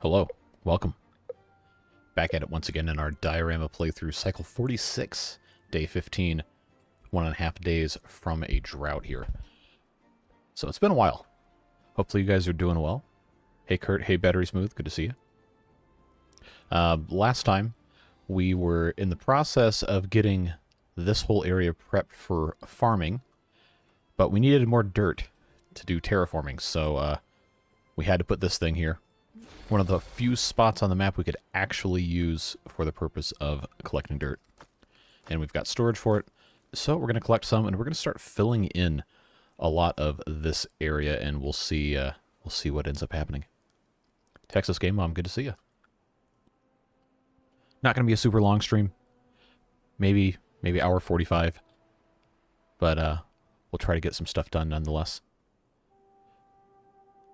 Hello, welcome. Back at it once again in our Diorama playthrough, cycle 46, day 15, 1.5 days from a drought here. So it's been a while. Hopefully you guys are doing well. Hey Kurt, hey Battery Smooth, good to see you. Last time, we were in the process of getting this whole area prepped for farming, but we needed more dirt to do terraforming, so we had to put this thing here. One of the few spots on the map we could actually use for the purpose of collecting dirt. And we've got storage for it, so we're going to collect some, and we're going to start filling in a lot of this area, and we'll see what ends up happening. Texas Game Mom, good to see you. Not going to be a super long stream. Maybe hour 45. But we'll try to get some stuff done nonetheless.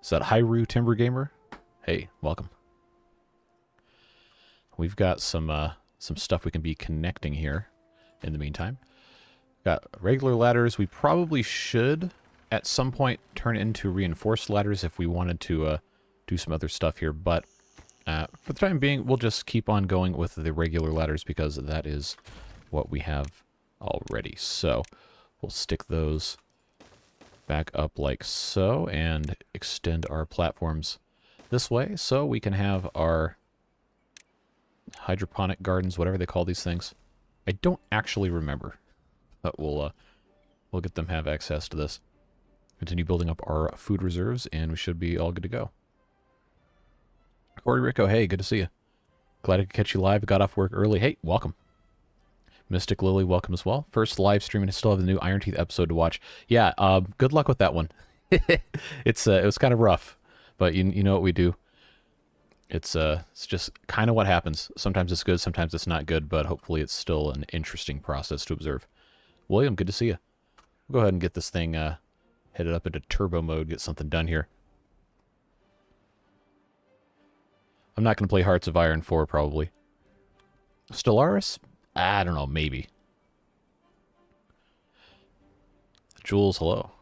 Is that Hyru Timber Gamer? Hey, welcome. We've got some stuff we can be connecting here in the meantime. Got regular ladders. We probably should at some point turn into reinforced ladders if we wanted to do some other stuff here, but for the time being, we'll just keep on going with the regular ladders because that is what we have already. So we'll stick those back up like so and extend our platforms this way so we can have our hydroponic gardens, whatever they call these things. I don't actually remember, but we'll get them have access to this. Continue building up our food reserves, and we should be all good to go. Corey Rico, hey, good to see you. Glad I could catch you live. Got off work early. Hey, welcome. Mystic Lily, welcome as well. First live stream, and I still have the new Iron Teeth episode to watch. Yeah, good luck with that one. It was kind of rough, but you know what we do. It's just kind of what happens. Sometimes it's good, sometimes it's not good, but hopefully it's still an interesting process to observe. William, good to see you. We'll go ahead and get this thing headed up into turbo mode, get something done here. I'm not going to play Hearts of Iron 4, probably. Stellaris? I don't know, maybe. Jules, hello.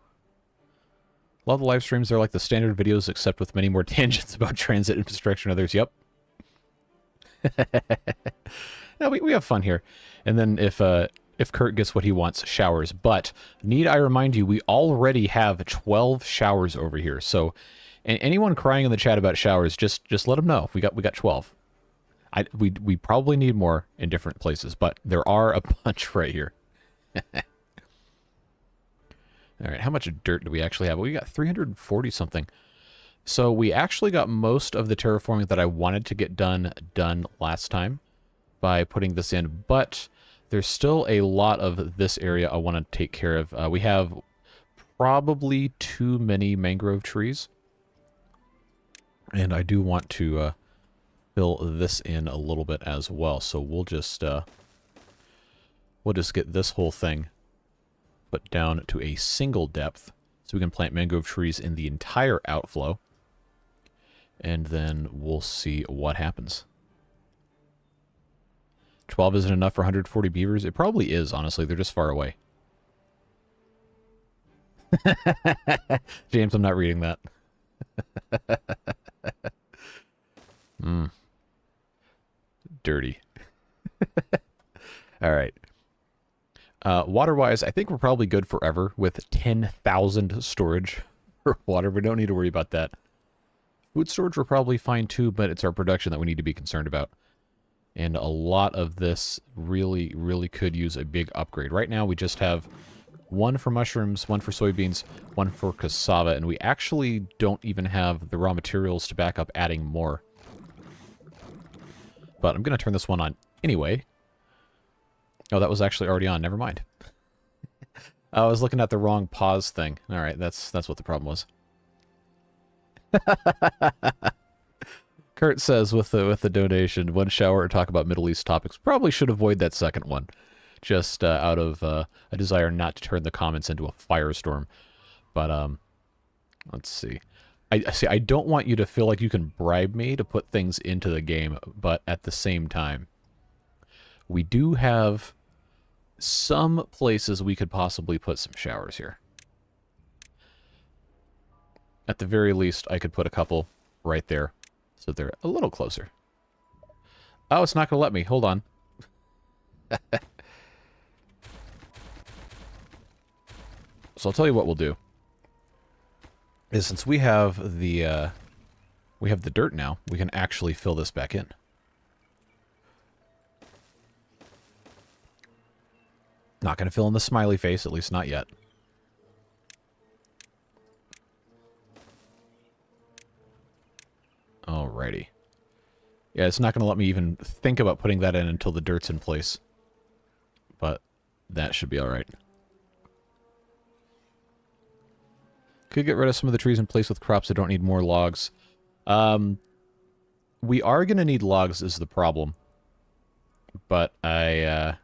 A lot of the live streams are like the standard videos, except with many more tangents about transit infrastructure and others. Yep. No, we have fun here. And then if Kurt gets what he wants, showers. But need I remind you, we already have 12 showers over here. So anyone crying in the chat about showers, just let them know. We got 12. We probably need more in different places, but there are a bunch right here. All right, how much dirt do we actually have? Well, we got 340 something. So we actually got most of the terraforming that I wanted to get done last time by putting this in, but there's still a lot of this area I want to take care of. We have probably too many mangrove trees, and I do want to fill this in a little bit as well. So we'll just get this whole thing put down to a single depth so we can plant mangrove trees in the entire outflow, and then we'll see what happens. 12 isn't enough for 140 beavers? It probably is, honestly. They're just far away. James, I'm not reading that. Dirty. All right. Water-wise, I think we're probably good forever with 10,000 storage for water. We don't need to worry about that. Food storage we're probably fine too, but it's our production that we need to be concerned about. And a lot of this really, really could use a big upgrade. Right now we just have one for mushrooms, one for soybeans, one for cassava, and we actually don't even have the raw materials to back up adding more. But I'm going to turn this one on anyway. Oh, that was actually already on. Never mind. I was looking at the wrong pause thing. All right, that's what the problem was. Kurt says with the donation, one shower to talk about Middle East topics. Probably should avoid that second one, just out of a desire not to turn the comments into a firestorm. But let's see. I don't want you to feel like you can bribe me to put things into the game, but at the same time, we do have some places we could possibly put some showers here. At the very least, I could put a couple right there. So they're a little closer. Oh, it's not going to let me. Hold on. So I'll tell you what we'll do. Is since we have the dirt now, we can actually fill this back in. Not going to fill in the smiley face, at least not yet. Alrighty. Yeah, it's not going to let me even think about putting that in until the dirt's in place. But that should be alright. Could get rid of some of the trees in place with crops that don't need more logs. We are going to need logs is the problem. But I'm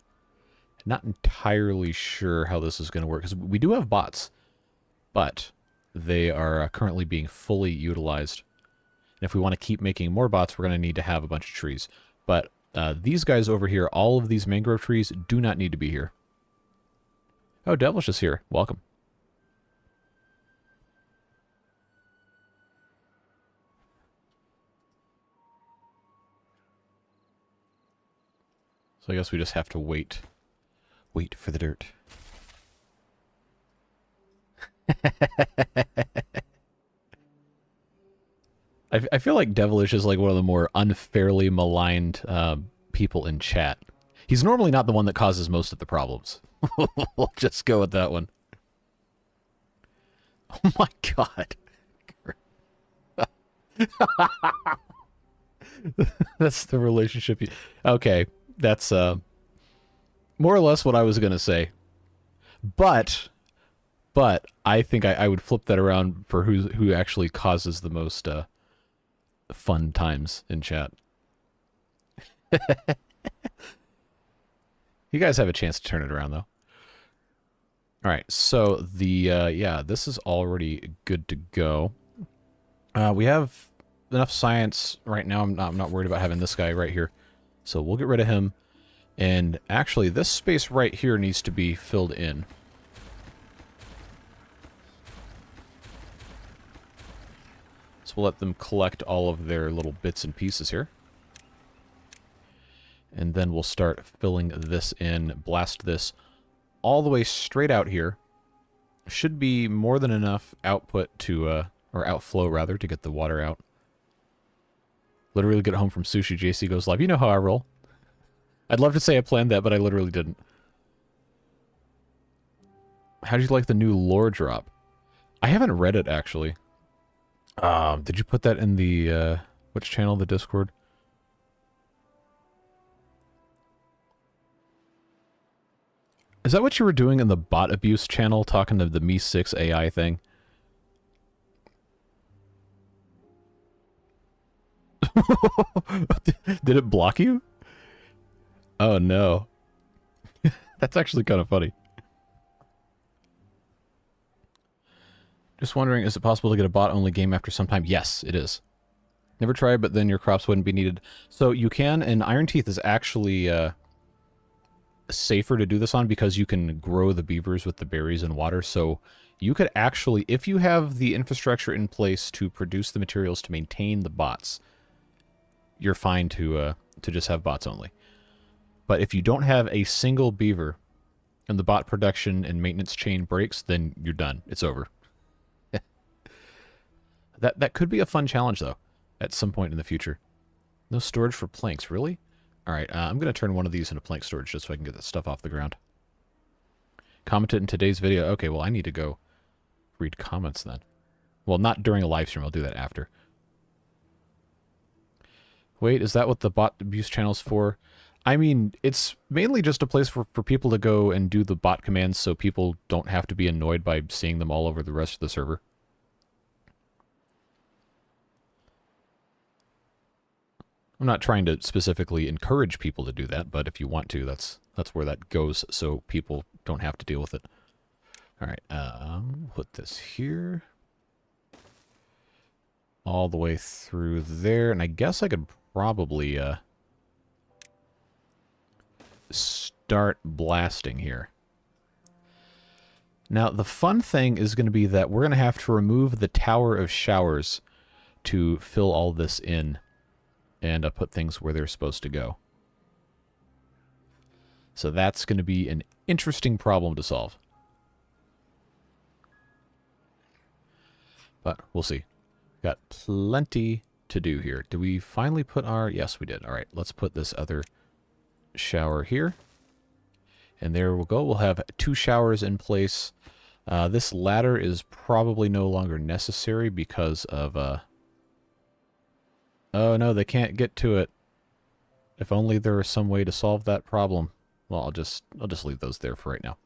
not entirely sure how this is going to work. Because we do have bots. But they are currently being fully utilized. And if we want to keep making more bots, we're going to need to have a bunch of trees. But these guys over here, all of these mangrove trees, do not need to be here. Oh, Devilish is here. Welcome. So I guess we just have to wait. Wait for the dirt. I feel like Devilish is like one of the more unfairly maligned people in chat. He's normally not the one that causes most of the problems. We'll just go with that one. Oh my god. That's the relationship. Okay, that's more or less what I was going to say. But I think I would flip that around for who actually causes the most fun times in chat. You guys have a chance to turn it around, though. All right, so the yeah, this is already good to go. We have enough science right now. I'm not worried about having this guy right here, so we'll get rid of him. And actually, this space right here needs to be filled in. So we'll let them collect all of their little bits and pieces here. And then we'll start filling this in, blast this all the way straight out here. Should be more than enough output to, or outflow rather, to get the water out. Literally get home from sushi, JC goes live. You know how I roll. I'd love to say I planned that, but I literally didn't. How did you like the new lore drop? I haven't read it, actually. Did you put that in the, which channel? The Discord? Is that what you were doing in the bot abuse channel, talking to the Me6 AI thing? Did it block you? Oh no. That's actually kind of funny. Just wondering, is it possible to get a bot-only game after some time? Yes, it is. Never tried, but then your crops wouldn't be needed. So you can, and Iron Teeth is actually safer to do this on because you can grow the beavers with the berries and water. So you could actually, if you have the infrastructure in place to produce the materials to maintain the bots, you're fine to just have bots only. But if you don't have a single beaver and the bot production and maintenance chain breaks, then you're done. It's over. That could be a fun challenge, though, at some point in the future. No storage for planks, really? Alright, I'm going to turn one of these into plank storage just so I can get that stuff off the ground. Commented in today's video. Okay, well, I need to go read comments then. Well, not during a live stream. I'll do that after. Wait, is that what the bot abuse channel's for? I mean, it's mainly just a place for people to go and do the bot commands so people don't have to be annoyed by seeing them all over the rest of the server. I'm not trying to specifically encourage people to do that, but if you want to, that's where that goes, so people don't have to deal with it. All right, put this here. All the way through there, and I guess I could probably start blasting here. Now, the fun thing is going to be that we're going to have to remove the Tower of Showers to fill all this in. and put things where they're supposed to go. So that's going to be an interesting problem to solve. But we'll see. Got plenty to do here. Did we finally put our... Yes, we did. All right, let's put this other shower here. And there we'll go. We'll have 2 showers in place. This ladder is probably no longer necessary because of... Oh, no, they can't get to it. If only there was some way to solve that problem. Well, I'll just leave those there for right now.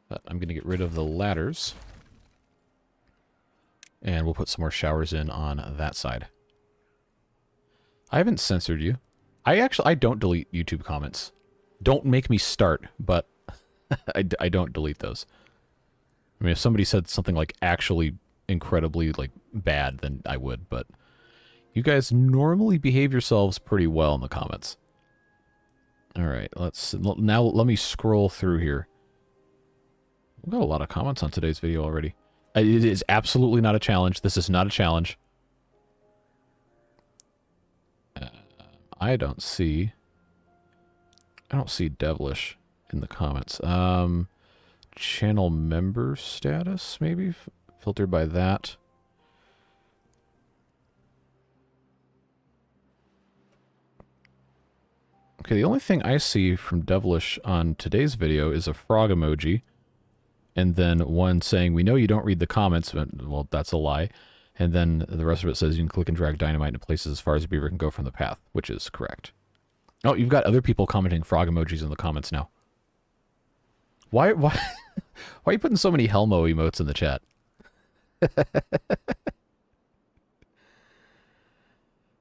But I'm going to get rid of the ladders. And we'll put some more showers in on that side. I haven't censored you. I don't delete YouTube comments. Don't make me start, but I don't delete those. I mean, if somebody said something like actually incredibly like bad, then I would, but you guys normally behave yourselves pretty well in the comments. All right, now let me scroll through here. We've got a lot of comments on today's video already. It is absolutely not a challenge. This is not a challenge. I don't see Devilish in the comments. Channel member status, maybe? Filtered by that. Okay, the only thing I see from Devilish on today's video is a frog emoji. And then one saying, we know you don't read the comments, but, well, that's a lie. And then the rest of it says you can click and drag dynamite into places as far as a beaver can go from the path, which is correct. Oh, you've got other people commenting frog emojis in the comments now. Why are you putting so many Helmo emotes in the chat?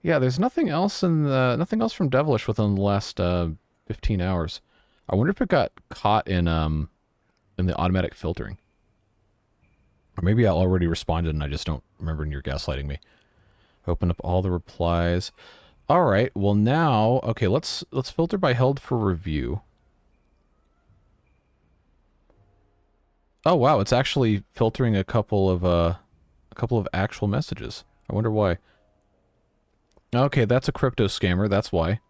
Yeah, there's nothing else nothing else from Devilish within the last 15 hours. I wonder if it got caught in the automatic filtering. Or maybe I already responded and I just don't remember and you're gaslighting me. Open up all the replies. All right, well now, okay, let's filter by held for review. Oh wow, it's actually filtering a couple of actual messages. I wonder why. Okay, that's a crypto scammer, that's why.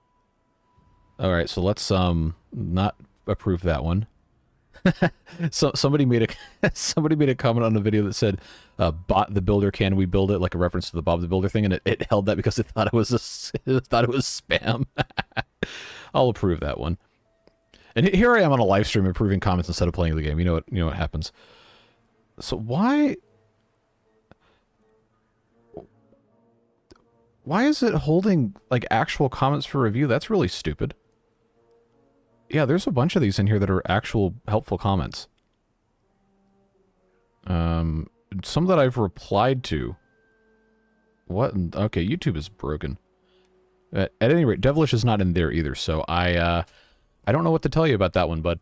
All right, so let's not approve that one. So somebody made a comment on the video that said, "Bot the Builder, can we build it?" Like a reference to the Bob the Builder thing, and it held that because it thought it was spam. I'll approve that one. And here I am on a live stream approving comments instead of playing the game. You know what happens. So why is it holding like actual comments for review? That's really stupid. Yeah, there's a bunch of these in here that are actual helpful comments. Some that I've replied to. What? Okay, YouTube is broken. At any rate, Devilish is not in there either, so I don't know what to tell you about that one, bud.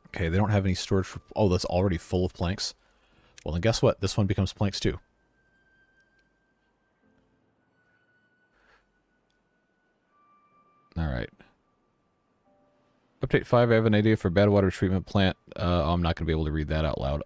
Okay, they don't have any storage for... Oh, that's already full of planks. Well, then guess what? This one becomes planks too. Alright. Update 5, I have an idea for bad water treatment plant. I'm not going to be able to read that out loud.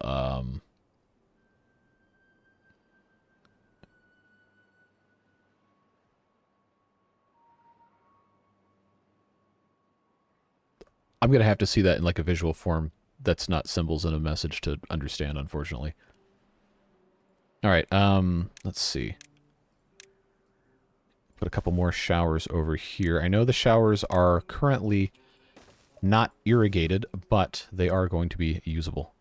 I'm going to have to see that in like a visual form that's not symbols in a message to understand, unfortunately. Alright, let's see. Put a couple more showers over here. I know the showers are currently not irrigated, but they are going to be usable.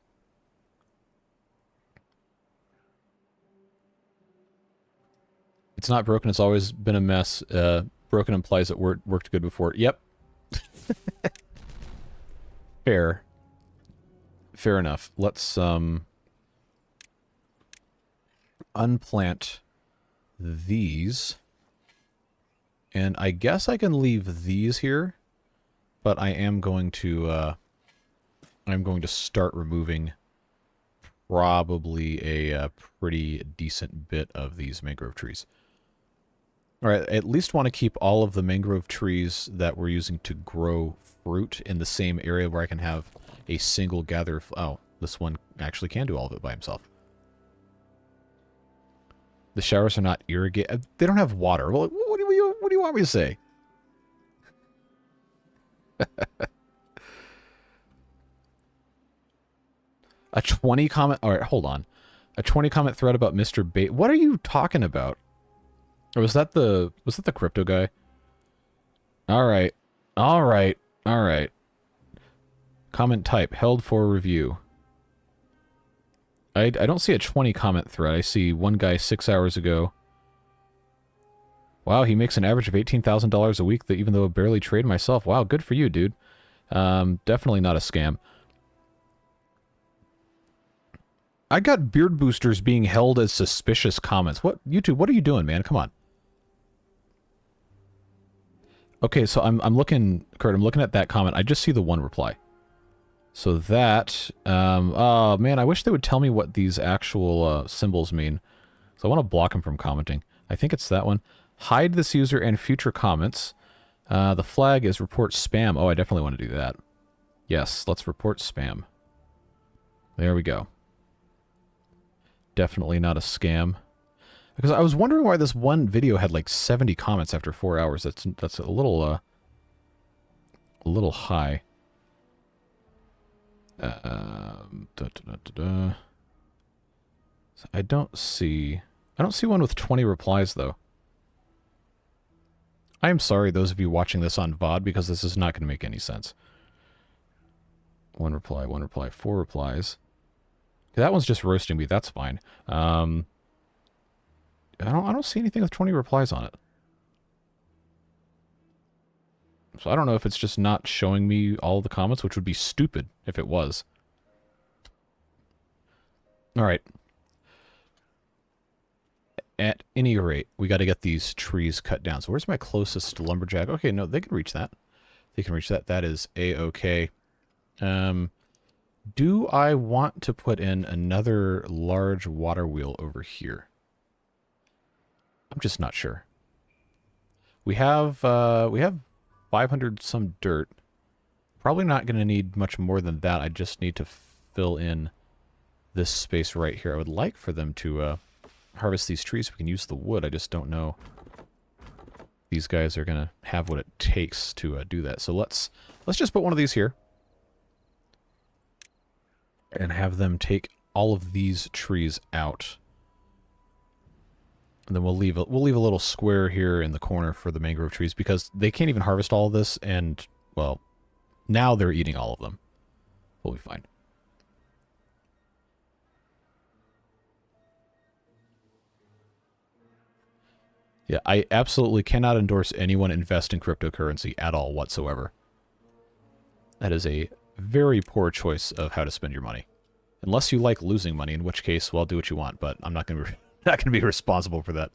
It's not broken, it's always been a mess. Broken implies it worked good before. Yep. Fair. Fair enough. Let's unplant these. And I guess I can leave these here. But I am going to start removing probably a pretty decent bit of these mangrove trees. All right, I at least want to keep all of the mangrove trees that we're using to grow fruit in the same area where I can have a single gather. Oh, this one actually can do all of it by himself. The showers are not irrigated. They don't have water. Well, what do you want me to say? A 20 comment... Alright, hold on. A 20 comment thread about Mr. Bait. What are you talking about? Or was that the crypto guy? Alright. Alright. Alright. Comment type. Held for review. I don't see a 20 comment thread. I see one guy 6 hours ago. Wow, he makes an average of $18,000 a week, even though I barely trade myself. Wow, good for you, dude. Definitely not a scam. I got beard boosters being held as suspicious comments. What? YouTube, what are you doing, man? Come on. Okay, so I'm looking, Kurt, I'm looking at that comment. I just see the one reply. So that, oh man, I wish they would tell me what these actual symbols mean. So I want to block him from commenting. I think it's that one. Hide this user and future comments. The flag is report spam. Oh, I definitely want to do that. Yes, let's report spam. There we go. Definitely not a scam. Because I was wondering why this one video had like 70 comments after 4 hours. That's a little high. I don't see one with 20 replies though. I am sorry those of you watching this on VOD because this is not going to make any sense. One reply, 4 replies. That one's just roasting me. That's fine. I don't see anything with 20 replies on it. So I don't know if it's just not showing me all of the comments, which would be stupid if it was. All right. At any rate, we got to get these trees cut down. So where's my closest lumberjack? Okay, no, they can reach that. They can reach that. That is A-okay. Do I want to put in another large water wheel over here? I'm just not sure. We have 500 some dirt. Probably not going to need much more than that. I just need to fill in this space right here. I would like for them to harvest these trees so we can use the wood. I just don't know these guys are going to have what it takes to do that. So let's just put one of these here and have them take all of these trees out. And then we'll leave a little square here in the corner for the mangrove trees because they can't even harvest all of this, and well, now they're eating all of them. We'll be fine. Yeah, I absolutely cannot endorse anyone invest in cryptocurrency at all whatsoever. That is a very poor choice of how to spend your money. Unless you like losing money, in which case, well, do what you want, but I'm not going to be responsible for that.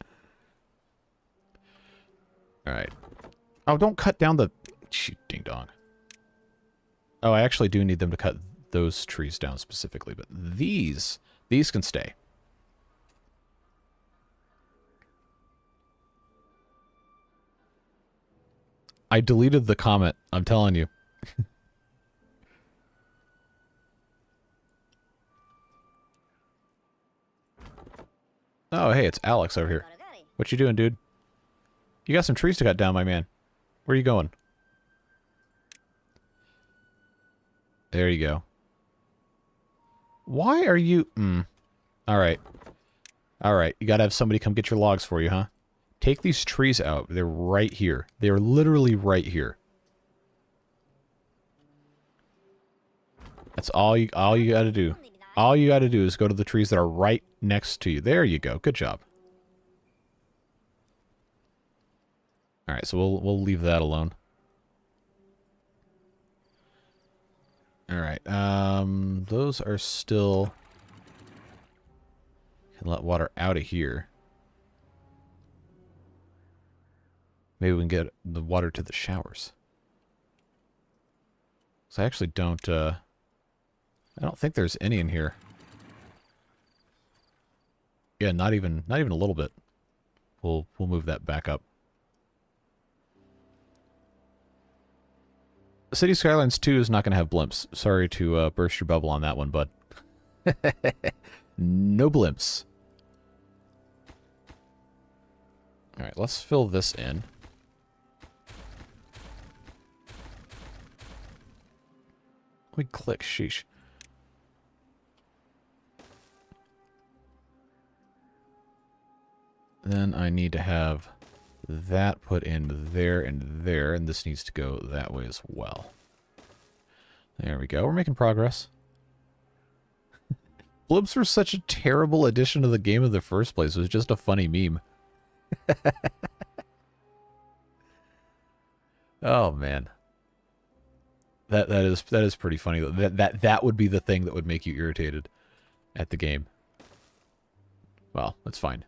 All right. Oh, don't cut down the... Ding dong. Oh, I actually do need them to cut those trees down specifically, but these can stay. I deleted the comment, I'm telling you. Oh, hey, it's Alex over here. What you doing, dude? You got some trees to cut down, my man. Where are you going? There you go. Why are you... Alright. Alright, you gotta have somebody come get your logs for you, huh? Take these trees out. They're right here. They are literally right here. That's all you gotta do. All you gotta do is go to the trees that are right next to you. There you go. Good job. Alright, so we'll leave that alone. Alright, those are still... Can let water out of here. Maybe we can get the water to the showers. So I actually don't, I don't think there's any in here. Yeah, not even a little bit. We'll move that back up. City Skylines 2 is not going to have blimps. Sorry to burst your bubble on that one, bud. No blimps. Alright, let's fill this in. Let me click, sheesh. Then I need to have that put in there, and this needs to go that way as well. There we go. We're making progress. Blimps were such a terrible addition to the game in the first place. It was just a funny meme. Oh man, that is pretty funny. That would be the thing that would make you irritated at the game. Well, that's fine.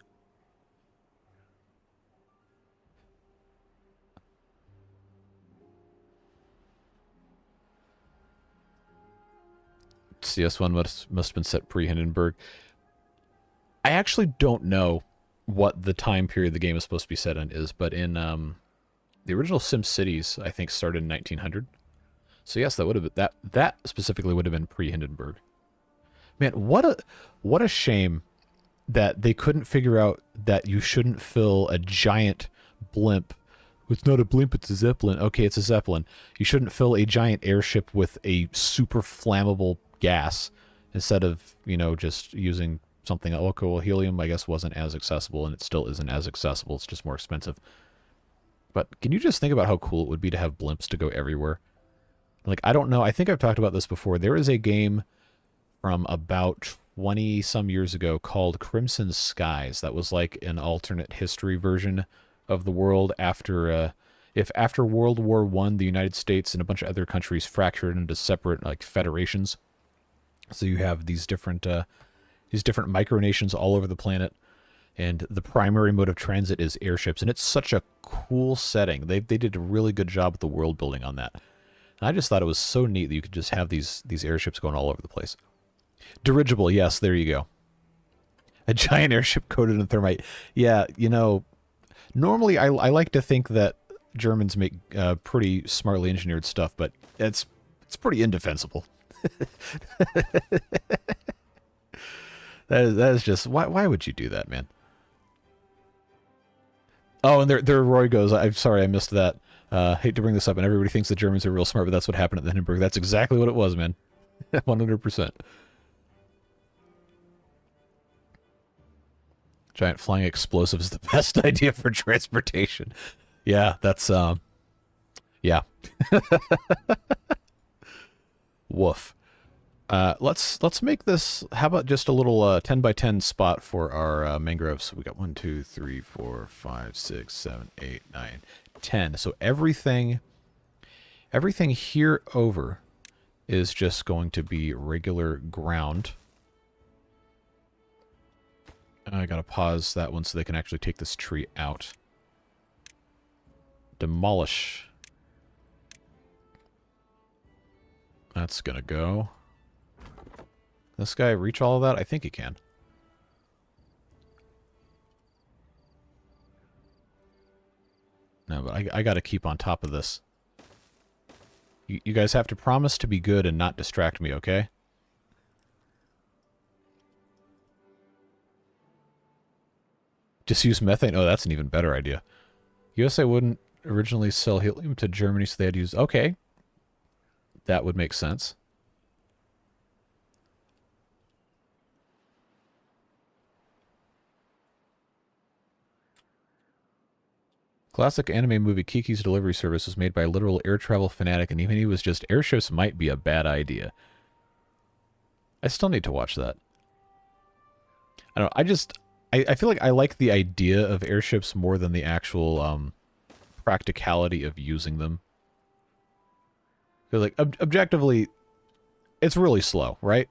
CS1 must have been set pre-Hindenburg. I actually don't know what the time period the game is supposed to be set in is, but in the original SimCities, I think, started in 1900. So yes, that would have been that specifically would have been pre-Hindenburg. Man, what a shame that they couldn't figure out that you shouldn't fill a giant blimp. It's not a blimp, it's a Zeppelin. Okay, it's a Zeppelin. You shouldn't fill a giant airship with a super flammable gas instead of, you know, just using something. Okay, well, helium, I guess, wasn't as accessible, and it still isn't as accessible. It's just more expensive. But can you just think about how cool it would be to have blimps to go everywhere? Like, I don't know. I think I've talked about this before. There is a game from about 20-some years ago called Crimson Skies that was like an alternate history version of the world after if after World War I, the United States and a bunch of other countries fractured into separate like federations. So you have these different micronations all over the planet, and the primary mode of transit is airships, and it's such a cool setting. They did a really good job with the world building on that. And I just thought it was so neat that you could just have these airships going all over the place. Dirigible, yes, there you go. A giant airship coated in thermite. Yeah, you know, normally I like to think that Germans make pretty smartly engineered stuff, but it's pretty indefensible. That is just why would you do that, man? Oh, and there Roy goes. I'm sorry I missed that. Hate to bring this up, and everybody thinks the Germans are real smart, but that's what happened at the Hindenburg. That's exactly what it was, man. 100%. Giant flying explosive is the best idea for transportation. Yeah, that's yeah. Woof. Let's make this. How about just a little 10 by 10 spot for our mangroves? We got 1, 2, 3, 4, 5, 6, 7, 8, 9, 10. So everything here over is just going to be regular ground. I gotta pause that one so they can actually take this tree out. Demolish. That's gonna go. This guy reach all of that? I think he can. No, but I gotta keep on top of this. You guys have to promise to be good and not distract me, okay? Just use methane? Oh, that's an even better idea. USA wouldn't originally sell helium to Germany, so they had to use... Okay. That would make sense. Classic anime movie Kiki's Delivery Service was made by a literal air travel fanatic, and even he was just, airships might be a bad idea. I still need to watch that. I don't know, I feel like I like the idea of airships more than the actual practicality of using them. Because, like, objectively, it's really slow, right?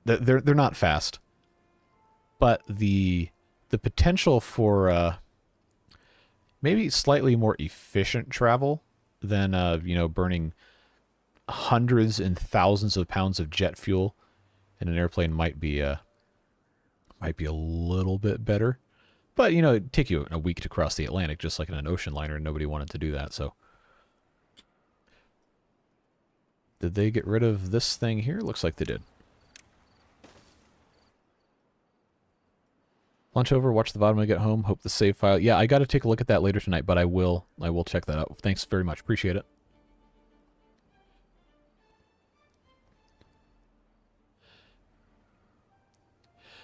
They're not fast. But the potential for maybe slightly more efficient travel than you know, burning hundreds and thousands of pounds of jet fuel in an airplane might be a little bit better. But, you know, it'd take you a week to cross the Atlantic, just like in an ocean liner, and nobody wanted to do that, so. Did they get rid of this thing here? Looks like they did. Lunch over, watch the VOD when I get home, hope the save file. Yeah, I got to take a look at that later tonight, but I will check that out. Thanks very much. Appreciate it.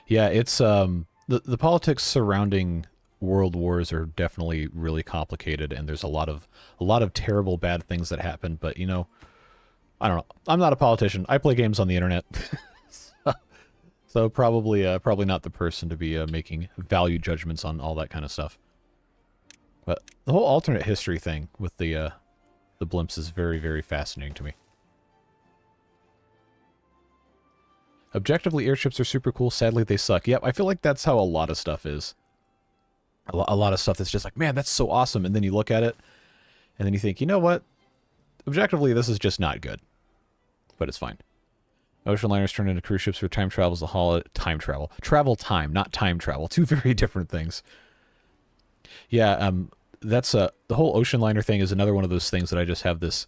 Yeah, it's the politics surrounding world wars are definitely really complicated, and there's a lot of terrible bad things that happen, but you know, I don't know. I'm not a politician. I play games on the internet. So probably not the person to be making value judgments on all that kind of stuff. But the whole alternate history thing with the blimps is very, very fascinating to me. Objectively, airships are super cool. Sadly, they suck. Yep, I feel like that's how a lot of stuff is. A lot of stuff that's just like, man, that's so awesome. And then you look at it, and then you think, you know what? Objectively, this is just not good. But it's fine. Ocean liners turn into cruise ships where time travel is the holiday. Time travel. Travel time, not time travel. Two very different things. Yeah, that's the whole ocean liner thing is another one of those things that I just have this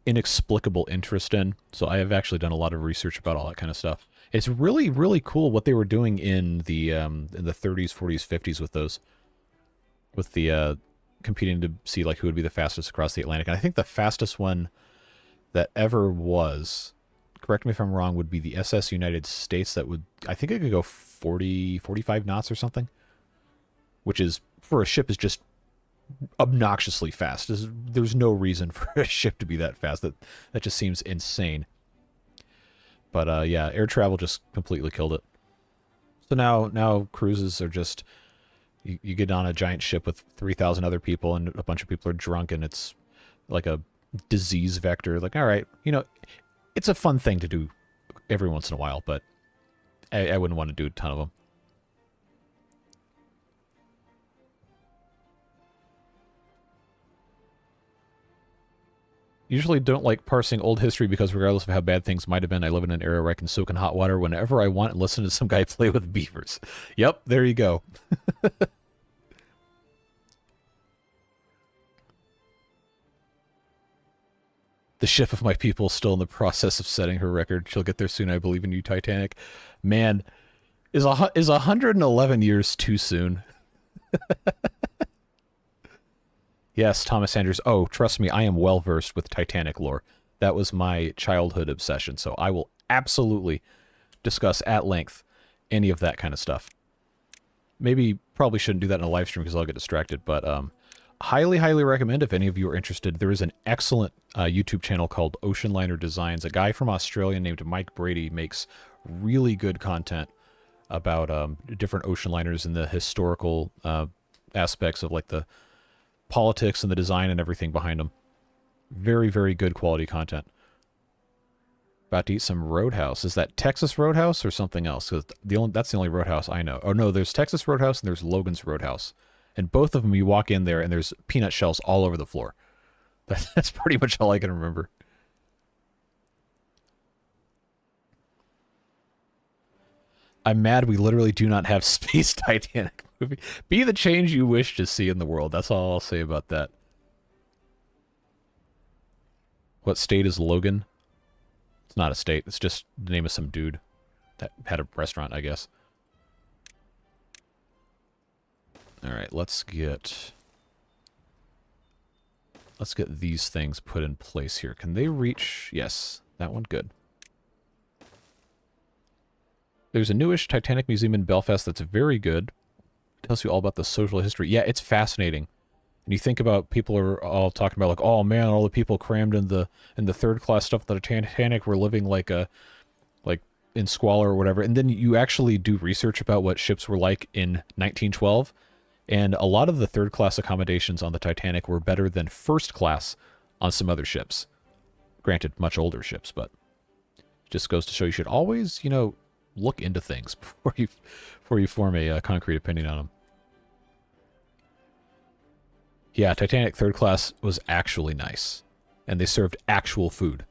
inexplicable interest in. So I have actually done a lot of research about all that kind of stuff. It's really, really cool what they were doing in the 30s, 40s, 50s with those. With the competing to see like who would be the fastest across the Atlantic. And I think the fastest one that ever was, correct me if I'm wrong, would be the SS United States. That would, I think it could go 40, 45 knots or something. Which is, for a ship, is just obnoxiously fast. There's no reason for a ship to be that fast. That just seems insane. But yeah, air travel just completely killed it. So now cruises are just, you get on a giant ship with 3,000 other people and a bunch of people are drunk and it's like a disease vector. Like, all right, you know, it's a fun thing to do every once in a while, but I wouldn't want to do a ton of them. Usually don't like parsing old history because regardless of how bad things might have been, I live in an era where I can soak in hot water whenever I want and listen to some guy play with beavers. Yep, there you go. The ship of my people is still in the process of setting her record. She'll get there soon, I believe in you, Titanic. Man, is 111 years too soon? Yes, Thomas Andrews. Oh, trust me, I am well-versed with Titanic lore. That was my childhood obsession, so I will absolutely discuss at length any of that kind of stuff. Probably shouldn't do that in a live stream because I'll get distracted, but highly, highly recommend if any of you are interested. There is an excellent YouTube channel called Ocean Liner Designs. A guy from Australia named Mike Brady makes really good content about different ocean liners and the historical aspects of like the politics and the design and everything behind them. Very, very good quality content. About to eat some Roadhouse. Is that Texas Roadhouse or something else? Because that's the only Roadhouse I know. Oh no, there's Texas Roadhouse and there's Logan's Roadhouse. And both of them, you walk in there and there's peanut shells all over the floor. That's pretty much all I can remember. I'm mad we literally do not have Space Titanic movie. Be the change you wish to see in the world. That's all I'll say about that. What state is Logan? It's not a state. It's just the name of some dude that had a restaurant, I guess. Alright, let's get these things put in place here. Can they reach? Yes, that one, good. There's a newish Titanic museum in Belfast that's very good. It tells you all about the social history. Yeah, it's fascinating. And you think about, people are all talking about like, oh man, all the people crammed in the third class stuff of the Titanic were living like in squalor or whatever. And then you actually do research about what ships were like in 1912. And a lot of the third class accommodations on the Titanic were better than first class on some other ships. Granted, much older ships, but just goes to show you should always, you know, look into things before you form a concrete opinion on them. Yeah, Titanic third class was actually nice. And they served actual food.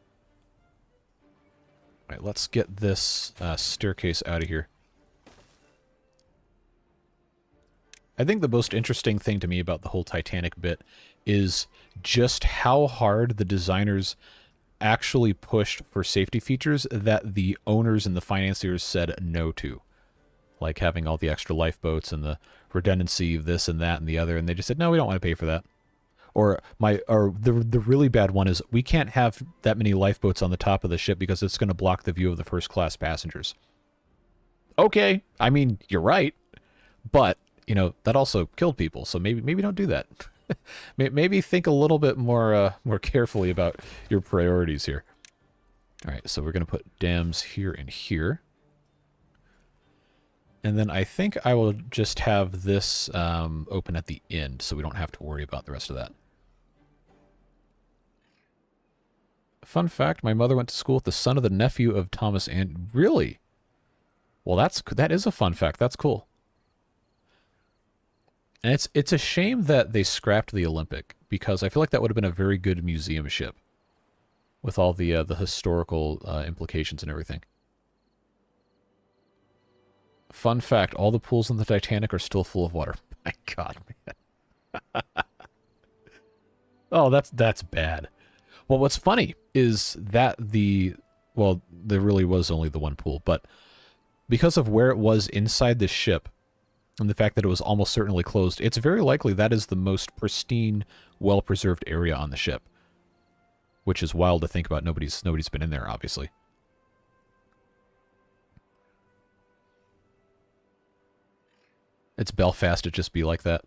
Alright, let's get this staircase out of here. I think the most interesting thing to me about the whole Titanic bit is just how hard the designers actually pushed for safety features that the owners and the financiers said no to. like having all the extra lifeboats and the redundancy of this and that and the other, and they just said, no, we don't want to pay for that. Or the really bad one is, we can't have that many lifeboats on the top of the ship because it's going to block the view of the first class passengers. Okay, I mean, you're right, but you know, that also killed people, so maybe don't do that. Maybe think a little bit more carefully about your priorities here. All right, so we're going to put dams here and here. And then I think I will just have this open at the end, so we don't have to worry about the rest of that. Fun fact, my mother went to school with the son of the nephew of Thomas and... Really? Well, that is a fun fact. That's cool. And it's a shame that they scrapped the Olympic, because I feel like that would have been a very good museum ship with all the historical implications and everything. Fun fact, all the pools in the Titanic are still full of water. My God, man. Oh, that's bad. Well, what's funny is that well, there really was only the one pool, but because of where it was inside the ship and the fact that it was almost certainly closed, it's very likely that is the most pristine, well-preserved area on the ship. Which is wild to think about. Nobody's been in there, obviously. It's Belfast to just be like that.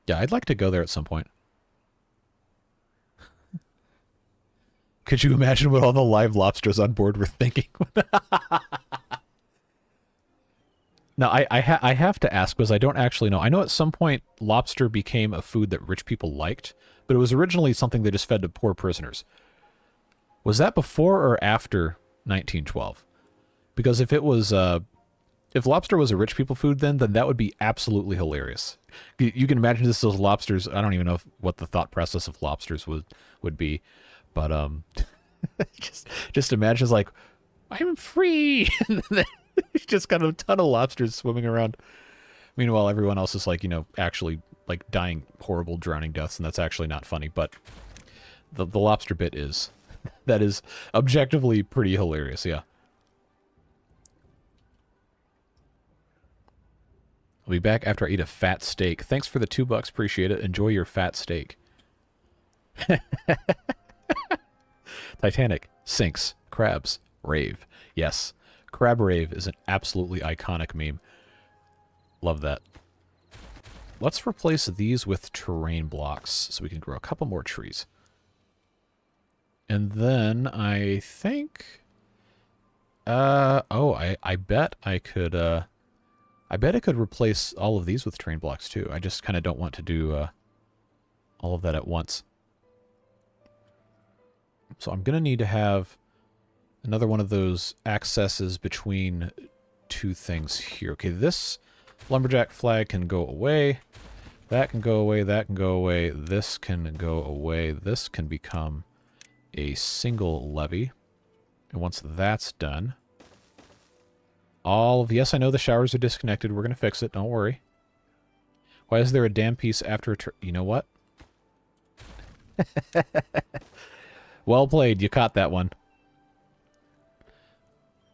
Yeah, I'd like to go there at some point. Could you imagine what all the live lobsters on board were thinking? Now, I have to ask, because I don't actually know. I know at some point lobster became a food that rich people liked, but it was originally something they just fed to poor prisoners. Was that before or after 1912? Because if it was, if lobster was a rich people food then that would be absolutely hilarious. You can imagine those lobsters. I don't even know what the thought process of lobsters would be, but just imagine it's like, I'm free. It's just got a ton of lobsters swimming around. Meanwhile, everyone else is like, you know, actually like dying horrible drowning deaths, and that's actually not funny. But the lobster bit is, that is objectively pretty hilarious. Yeah. I'll be back after I eat a fat steak. Thanks for the $2. Appreciate it. Enjoy your fat steak. Titanic sinks. Crabs rave. Yes. Crab rave is an absolutely iconic meme. Love that. Let's replace these with terrain blocks so we can grow a couple more trees. And then I think... I bet I could... I bet I could replace all of these with terrain blocks too. I just kind of don't want to do all of that at once. So I'm going to need to have another one of those accesses between two things here. Okay, this lumberjack flag can go away. That can go away. That can go away. This can go away. This can become a single levee. And once that's done, yes, I know the showers are disconnected. We're going to fix it. Don't worry. Why is there a damn piece after a you know what? Well played. You caught that one.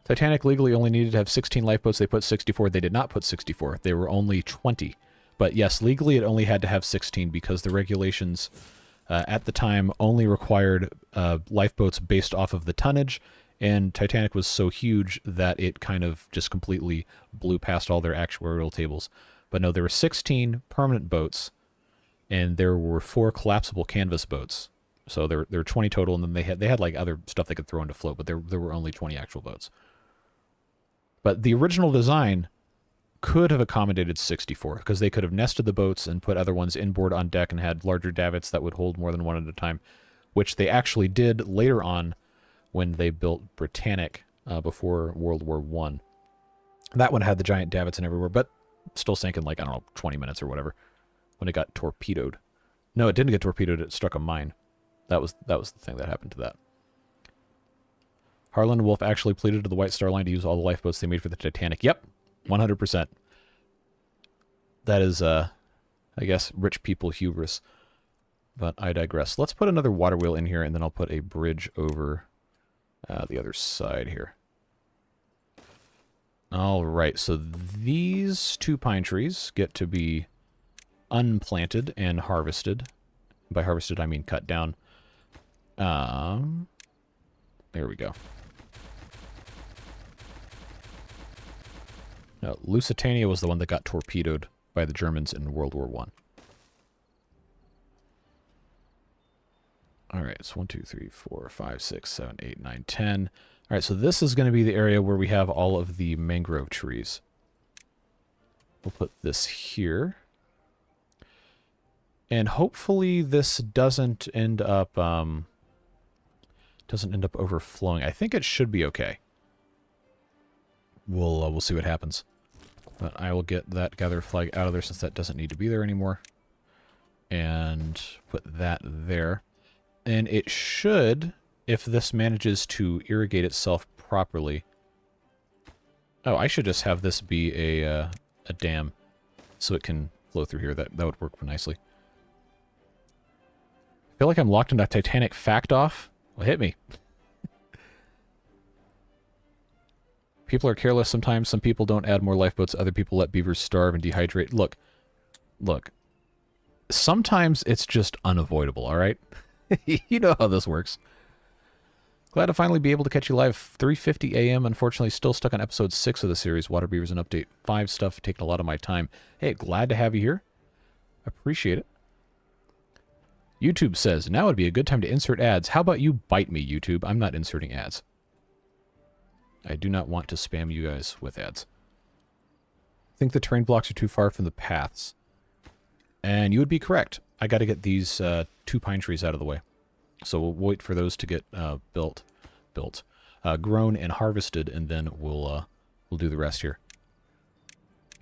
Titanic legally only needed to have 16 lifeboats. They put 64. They did not put 64. They were only 20. But yes, legally it only had to have 16 because the regulations at the time only required lifeboats based off of the tonnage, and Titanic was so huge that it kind of just completely blew past all their actuarial tables. But no, there were 16 permanent boats, and there were 4 collapsible canvas boats. So there were 20 total, and then they had like other stuff they could throw into float, but there were only 20 actual boats. But the original design could have accommodated 64, because they could have nested the boats and put other ones inboard on deck and had larger davits that would hold more than one at a time, which they actually did later on when they built Britannic before World War I. That one had the giant davits and everywhere, but still sank in like, I don't know, 20 minutes or whatever when it got torpedoed. No, it didn't get torpedoed, it struck a mine. That was the thing that happened to that. Harlan Wolf actually pleaded to the White Star Line to use all the lifeboats they made for the Titanic. Yep, 100%. That is, I guess, rich people hubris. But I digress. Let's put another water wheel in here, and then I'll put a bridge over the other side here. All right, so these 2 pine trees get to be unplanted and harvested. By harvested, I mean cut down. There we go. No, Lusitania was the one that got torpedoed by the Germans in World War I. All right, so 1, 2, 3, 4, 5, 6, 7, 8, 9, 10. All right, so this is going to be the area where we have all of the mangrove trees. We'll put this here. And hopefully this doesn't end up overflowing. I think it should be okay. We'll see what happens. But I will get that gather flag out of there since that doesn't need to be there anymore. And put that there. And it should, if this manages to irrigate itself properly... Oh, I should just have this be a dam so it can flow through here. That would work nicely. I feel like I'm locked in a Titanic fact off. Well, hit me. People are careless sometimes. Some people don't add more lifeboats. Other people let beavers starve and dehydrate. Look. Sometimes it's just unavoidable, all right? You know how this works. Glad to finally be able to catch you live 3:50 a.m. Unfortunately, still stuck on episode 6 of the series. Water Beavers and Update 5 stuff. Taking a lot of my time. Hey, glad to have you here. Appreciate it. YouTube says, now would be a good time to insert ads. How about you bite me, YouTube? I'm not inserting ads. I do not want to spam you guys with ads. I think the terrain blocks are too far from the paths. And you would be correct. I got to get these 2 pine trees out of the way. So we'll wait for those to get grown and harvested, and then we'll do the rest here.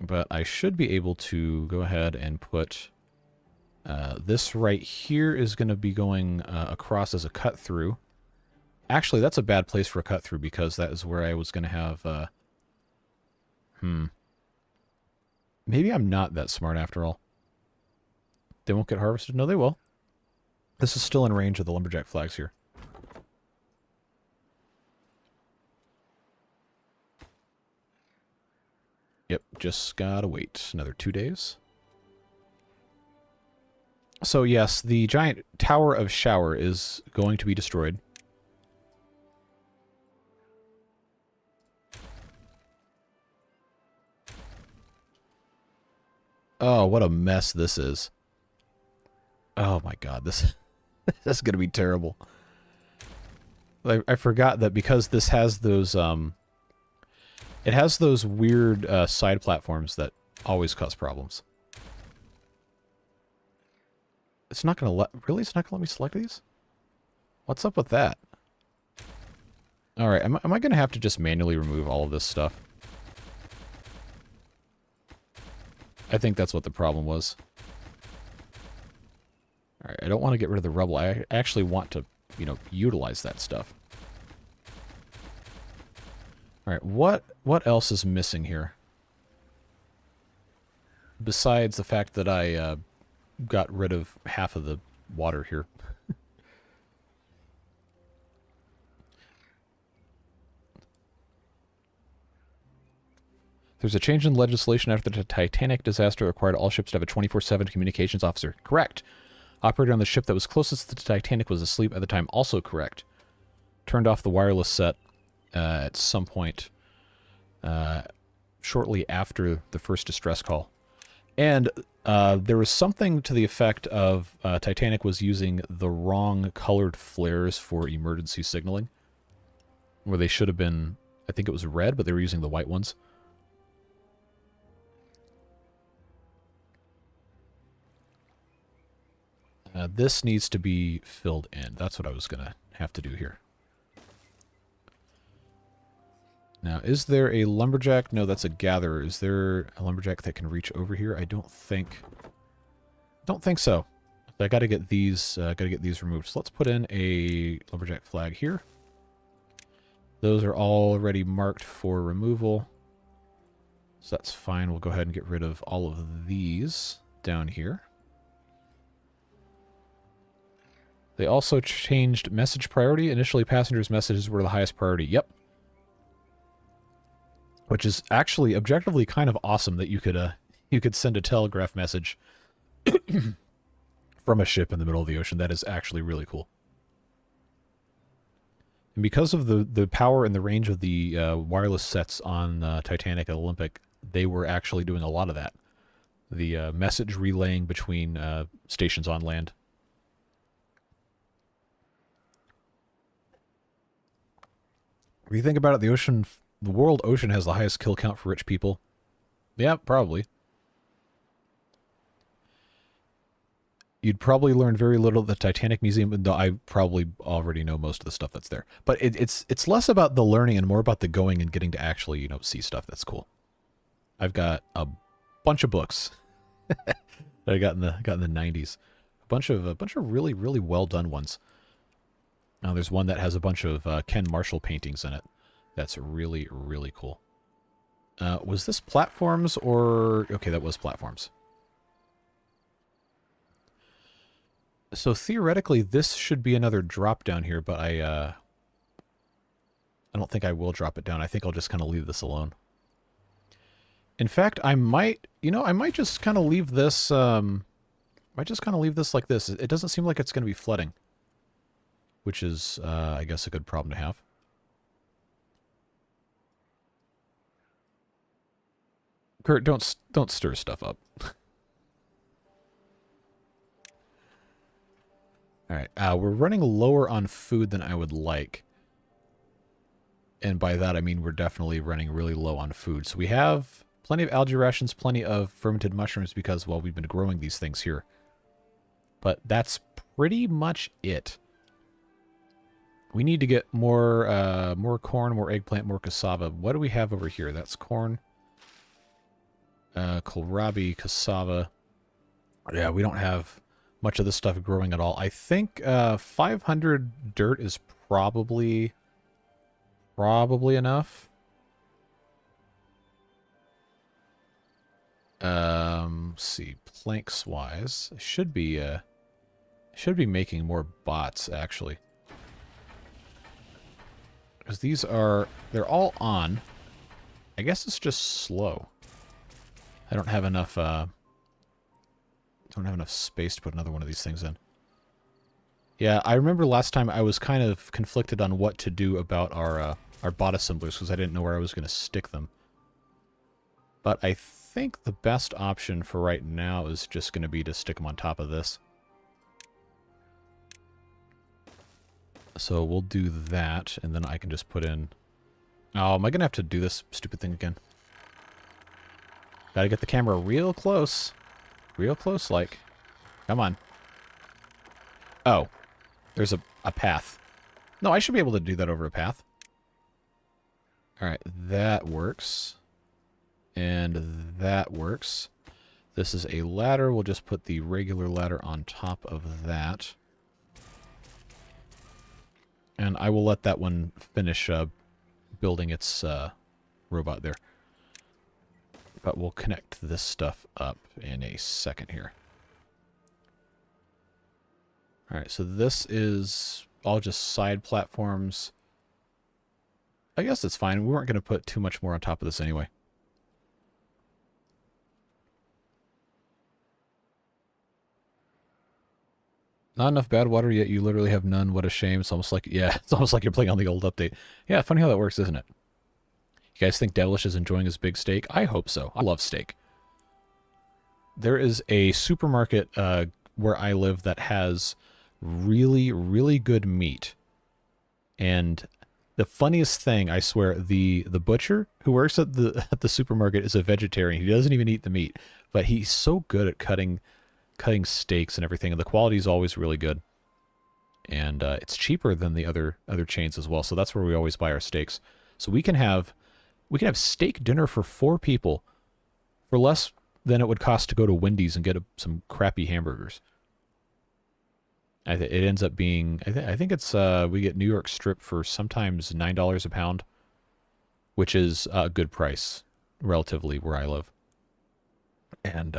But I should be able to go ahead and put this right here is going to be going across as a cut through. Actually, that's a bad place for a cut through because that is where I was going to have. Maybe I'm not that smart after all. They won't get harvested? No, they will. This is still in range of the lumberjack flags here. Yep, just gotta wait another 2 days. So yes, the giant Tower of Shower is going to be destroyed. Oh, what a mess this is. Oh my god, this is going to be terrible. I forgot that because this has those it has those weird side platforms that always cause problems. It's not going to let... Really? It's not going to let me select these? What's up with that? Alright, am I going to have to just manually remove all of this stuff? I think that's what the problem was. Alright, I don't want to get rid of the rubble. I actually want to, you know, utilize that stuff. Alright, what else is missing here? Besides the fact that I got rid of half of the water here. There's a change in legislation after the Titanic disaster required all ships to have a 24/7 communications officer. Correct. Operator on the ship that was closest to the Titanic was asleep at the time. Also correct. Turned off the wireless set at some point shortly after the first distress call. And there was something to the effect of Titanic was using the wrong colored flares for emergency signaling. Where they should have been, I think it was red, but they were using the white ones. This needs to be filled in. That's what I was going to have to do here. Now, is there a lumberjack? No, that's a gatherer. Is there a lumberjack that can reach over here? I don't think so. I got to get these removed. So let's put in a lumberjack flag here. Those are already marked for removal. So that's fine. We'll go ahead and get rid of all of these down here. They also changed message priority. Initially, passengers' messages were the highest priority. Yep. which is actually objectively kind of awesome that you could send a telegraph message from a ship in the middle of the ocean. That is actually really cool. And because of the power and the range of the wireless sets on Titanic and Olympic, they were actually doing a lot of that. The message relaying between stations on land. If you think about it, the world ocean has the highest kill count for rich people. Yeah, probably. You'd probably learn very little at the Titanic Museum, though I probably already know most of the stuff that's there. But it's less about the learning and more about the going and getting to actually, see stuff that's cool. I've got a bunch of books that I got in the 90s. A bunch of really, really well done ones. Now there's one that has a bunch of Ken Marshall paintings in it. That's really, really cool. Was this platforms or... Okay, that was platforms. So theoretically, this should be another drop down here, but I don't think I will drop it down. I think I'll just kind of leave this alone. In fact, I might just kind of leave this, like this. It doesn't seem like it's going to be flooding, which is, I guess, a good problem to have. Kurt, don't stir stuff up. Alright, we're running lower on food than I would like. And by that I mean we're definitely running really low on food. So we have plenty of algae rations, plenty of fermented mushrooms because, well, we've been growing these things here. But that's pretty much it. We need to get more corn, more eggplant, more cassava. What do we have over here? That's corn. Kohlrabi, cassava. Yeah, we don't have much of this stuff growing at all. I think 500 dirt is probably enough. Let's see, planks wise, should be making more bots actually, because they're all on. I guess it's just slow. I don't have enough space to put another one of these things in. Yeah, I remember last time I was kind of conflicted on what to do about our bot assemblers because I didn't know where I was going to stick them. But I think the best option for right now is just going to be to stick them on top of this. So we'll do that, and then I can just put in... Oh, am I going to have to do this stupid thing again? Gotta get the camera real close. Real close, like. Come on. Oh. There's a path. No, I should be able to do that over a path. Alright, that works. And that works. This is a ladder. We'll just put the regular ladder on top of that. And I will let that one finish building its robot there. But we'll connect this stuff up in a second here. Alright, so this is all just side platforms. I guess it's fine. We weren't going to put too much more on top of this anyway. Not enough bad water, yet you literally have none. What a shame. It's almost like, yeah, it's almost like you're playing on the old update. Yeah, funny how that works, isn't it? You guys think Devilish is enjoying his big steak? I hope so. I love steak. There is a supermarket where I live that has really, really good meat. And the funniest thing, I swear, the butcher who works at the supermarket is a vegetarian. He doesn't even eat the meat, but he's so good at cutting steaks and everything, and the quality is always really good. And it's cheaper than the other chains as well. So that's where we always buy our steaks. So we can have steak dinner for 4 people for less than it would cost to go to Wendy's and get some crappy hamburgers. It ends up being, I think it's, we get New York strip for sometimes $9 a pound, which is a good price, relatively, where I live. And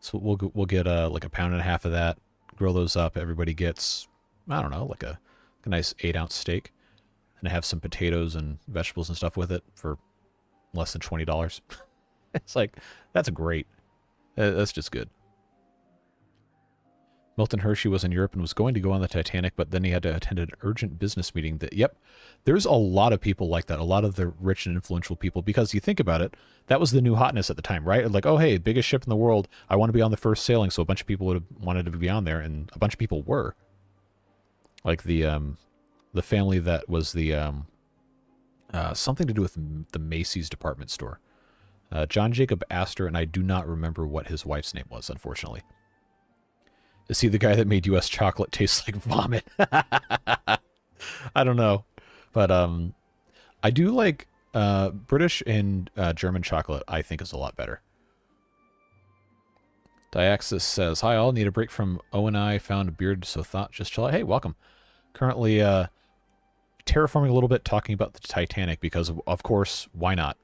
so we'll get like a pound and a half of that, grill those up. Everybody gets, I don't know, like a nice 8-ounce steak. And I have some potatoes and vegetables and stuff with it for less than $20. It's like, that's great. That's just good. Milton Hershey was in Europe and was going to go on the Titanic, but then he had to attend an urgent business meeting. Yep, there's a lot of people like that, a lot of the rich and influential people, because you think about it, that was the new hotness at the time, right? Like, oh, hey, biggest ship in the world, I want to be on the first sailing, so a bunch of people would have wanted to be on there, and a bunch of people were. Like the family that was the, something to do with the Macy's department store. John Jacob Astor, and I do not remember what his wife's name was, unfortunately. Is he the guy that made U.S. chocolate taste like vomit? I don't know. But I do like British and German chocolate, I think, is a lot better. Diaxis says, hi all, need a break from O&I, found a beard, so thought just chill out. Hey, welcome. Currently terraforming a little bit, talking about the Titanic, because, of course, why not?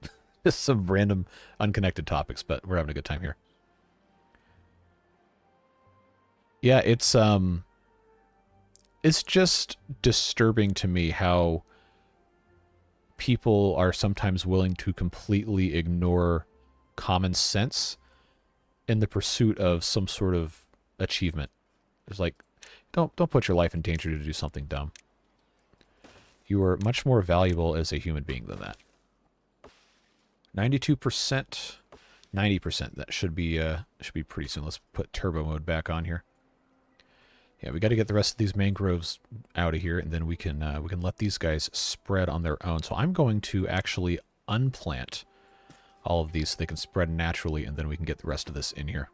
Just some random, unconnected topics, but we're having a good time here. Yeah, it's just disturbing to me how people are sometimes willing to completely ignore common sense in the pursuit of some sort of achievement. It's like, don't put your life in danger to do something dumb. You are much more valuable as a human being than that. 92%, 90%. That should be pretty soon. Let's put turbo mode back on here. Yeah, we got to get the rest of these mangroves out of here, and then we can let these guys spread on their own. So I'm going to actually unplant all of these so they can spread naturally, and then we can get the rest of this in here.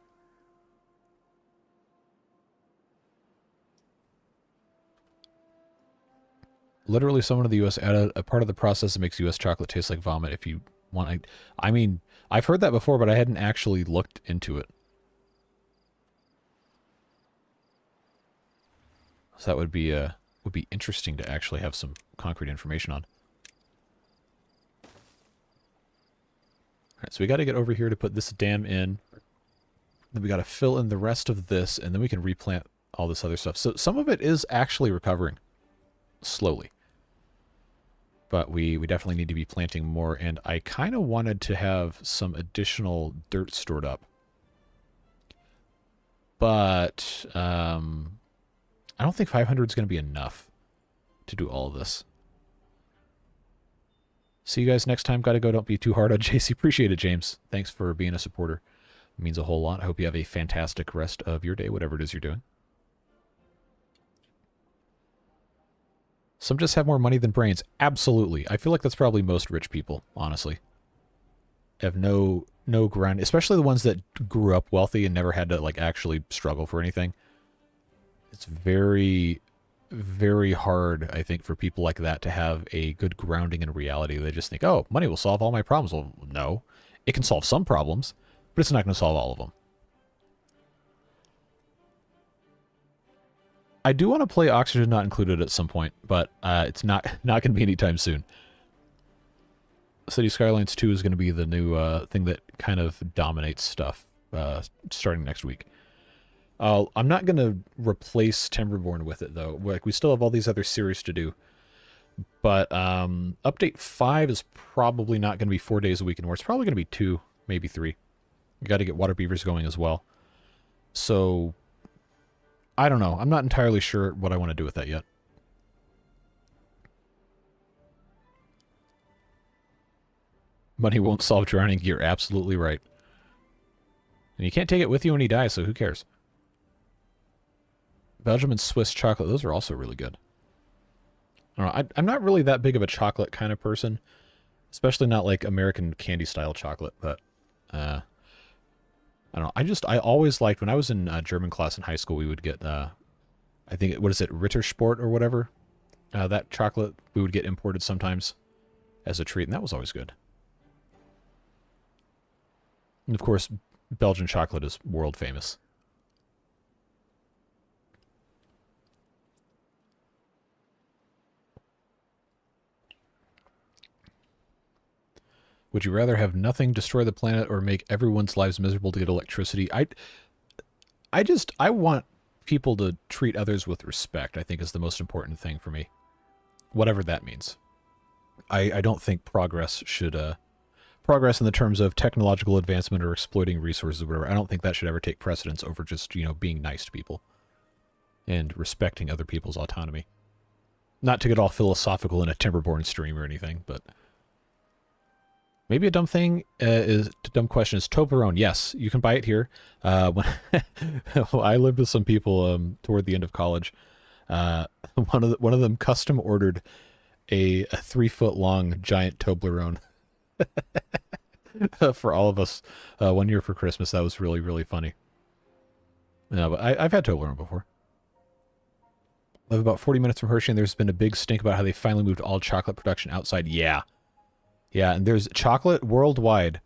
Literally, someone in the U.S. added a part of the process that makes U.S. chocolate taste like vomit. If you want, I mean, I've heard that before, but I hadn't actually looked into it. So that would be interesting to actually have some concrete information on. All right, so we got to get over here to put this dam in. Then we got to fill in the rest of this, and then we can replant all this other stuff. So some of it is actually recovering slowly. But we definitely need to be planting more, and I kind of wanted to have some additional dirt stored up. But I don't think 500 is going to be enough to do all of this. See you guys next time. Got to go. Don't be too hard on JC. Appreciate it, James. Thanks for being a supporter. It means a whole lot. I hope you have a fantastic rest of your day, whatever it is you're doing. Some just have more money than brains. Absolutely. I feel like that's probably most rich people, honestly. Have no grind, especially the ones that grew up wealthy and never had to like actually struggle for anything. It's very, very hard, I think, for people like that to have a good grounding in reality. They just think, oh, money will solve all my problems. Well, no. It can solve some problems, but it's not going to solve all of them. I do want to play Oxygen Not Included at some point, but it's not going to be anytime soon. City Skylines 2 is going to be the new thing that kind of dominates stuff starting next week. I'm not going to replace Timberborn with it, though. Like, we still have all these other series to do. But Update 5 is probably not going to be 4 days a week anymore. It's probably going to be 2, maybe 3. We got to get Water Beavers going as well. So, I don't know. I'm not entirely sure what I want to do with that yet. Money won't solve drowning. You're absolutely right. And you can't take it with you when he dies, so who cares? Belgium and Swiss chocolate, those are also really good. I don't know, I'm not really that big of a chocolate kind of person, especially not like American candy style chocolate, but I don't know. I always liked, when I was in German class in high school, we would get, I think, what is it, Rittersport or whatever? That chocolate we would get imported sometimes as a treat, and that was always good. And of course, Belgian chocolate is world famous. Would you rather have nothing destroy the planet or make everyone's lives miserable to get electricity? I want people to treat others with respect, I think, is the most important thing for me. Whatever that means. I don't think progress should progress in the terms of technological advancement or exploiting resources or whatever. I don't think that should ever take precedence over just, you know, being nice to people and respecting other people's autonomy. Not to get all philosophical in a Timberborn stream or anything, but maybe a dumb question is Toblerone. Yes, you can buy it here. When I lived with some people toward the end of college, one of them custom ordered a 3-foot long giant Toblerone for all of us one year for Christmas. That was really, really funny. No, but I've had Toblerone before. I live about 40 minutes from Hershey, and there's been a big stink about how they finally moved all chocolate production outside. Yeah. Yeah, and there's chocolate worldwide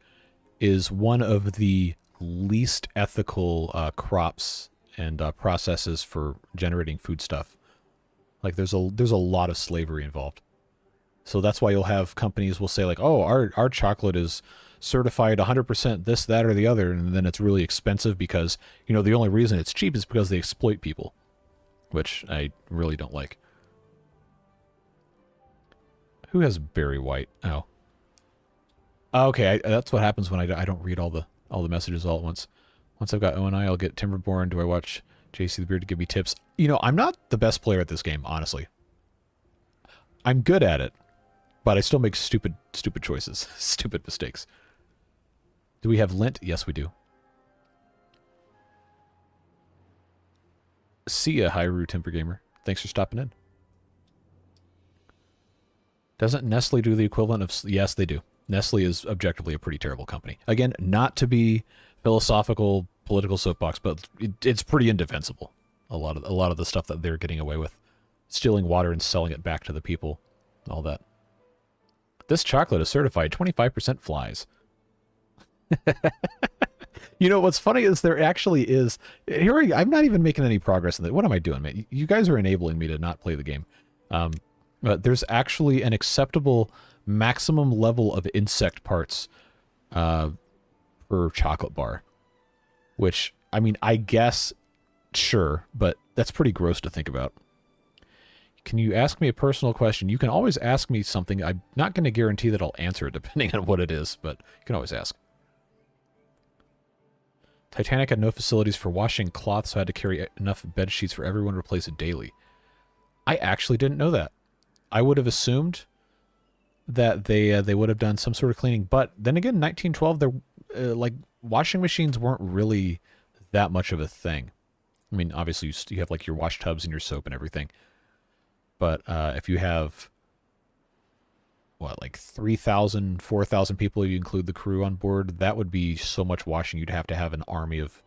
is one of the least ethical crops and processes for generating food stuff. Like there's a lot of slavery involved. So that's why you'll have companies will say like, oh, our chocolate is certified 100% this, that, or the other, and then it's really expensive because, you know, the only reason it's cheap is because they exploit people, which I really don't like. Who has berry white? Oh. Okay, that's what happens when I don't read all the messages all at once. Once I've got O and I'll get Timberborn. Do I watch JC the Beard to give me tips? You know, I'm not the best player at this game, honestly. I'm good at it, but I still make stupid choices, stupid mistakes. Do we have lint? Yes, we do. See ya, Hyrule Timber Gamer. Thanks for stopping in. Doesn't Nestle do the equivalent of... Yes, they do. Nestle is objectively a pretty terrible company. Again, not to be philosophical, political soapbox, but it's pretty indefensible. A lot of the stuff that they're getting away with. Stealing water and selling it back to the people. All that. This chocolate is certified 25% flies. You know, what's funny is there actually is... Here, I'm not even making any progress in that. What am I doing, man? You guys are enabling me to not play the game. But there's actually an acceptable maximum level of insect parts per chocolate bar. Which, I mean, I guess, sure, but that's pretty gross to think about. Can you ask me a personal question? You can always ask me something. I'm not going to guarantee that I'll answer it depending on what it is, but you can always ask. Titanic had no facilities for washing cloth, so I had to carry enough bed sheets for everyone to replace it daily. I actually didn't know that. I would have assumed that they would have done some sort of cleaning, but then again, 1912, like washing machines weren't really that much of a thing. I mean, obviously you have like your wash tubs and your soap and everything. But if you have, what, like 3,000, 4,000 people, you include the crew on board, that would be so much washing. You'd have to have an army of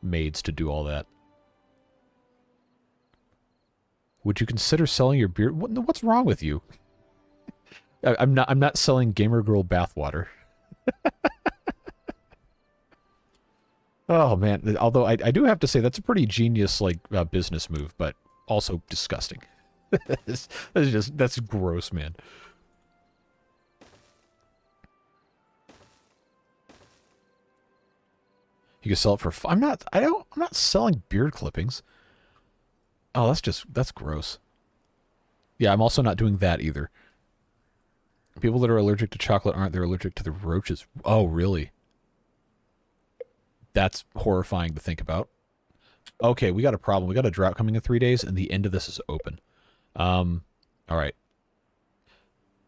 maids to do all that. Would you consider selling your beer? What's wrong with you? I'm not selling Gamer Girl bathwater. Oh man, although I do have to say that's a pretty genius like business move, but also disgusting. That's gross, man. You can sell it for... I'm not selling beard clippings. Oh, that's gross. Yeah, I'm also not doing that either. People that are allergic to chocolate aren't. They're allergic to the roaches. Oh, really? That's horrifying to think about. Okay, we got a problem. We got a drought coming in 3 days, and the end of this is open. All right.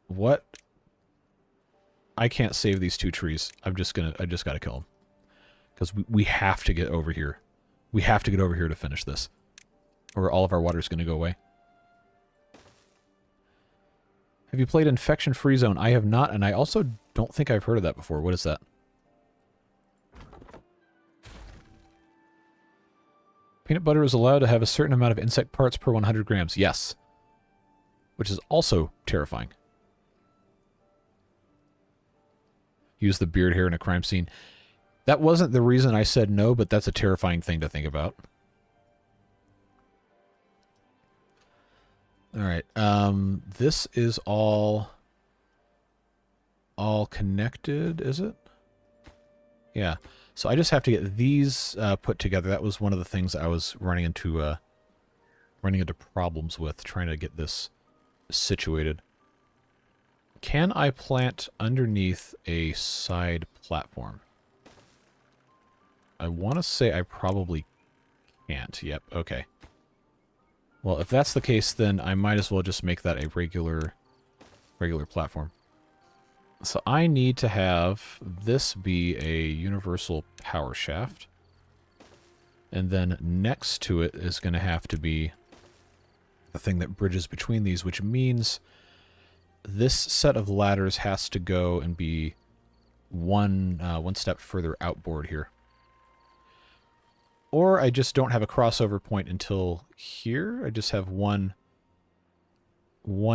What? I can't save these 2 trees. I just got to kill them. Because we have to get over here. We have to get over here to finish this. Or all of our water is going to go away. Have you played Infection Free Zone? I have not, and I also don't think I've heard of that before. What is that? Peanut butter is allowed to have a certain amount of insect parts per 100 grams. Yes. Which is also terrifying. Use the beard hair in a crime scene. That wasn't the reason I said no, but that's a terrifying thing to think about. Alright, this is all connected, is it? Yeah. So I just have to get these put together. That was one of the things I was running into problems with, trying to get this situated. can I plant underneath a side platform? I want to say I probably can't. Yep, okay. Well, if that's the case, then I might as well just make that a regular platform. So I need to have this be a universal power shaft. And then next to it is going to have to be the thing that bridges between these, which means this set of ladders has to go and be one step further outboard here. Or I just don't have a crossover point until here. I just have one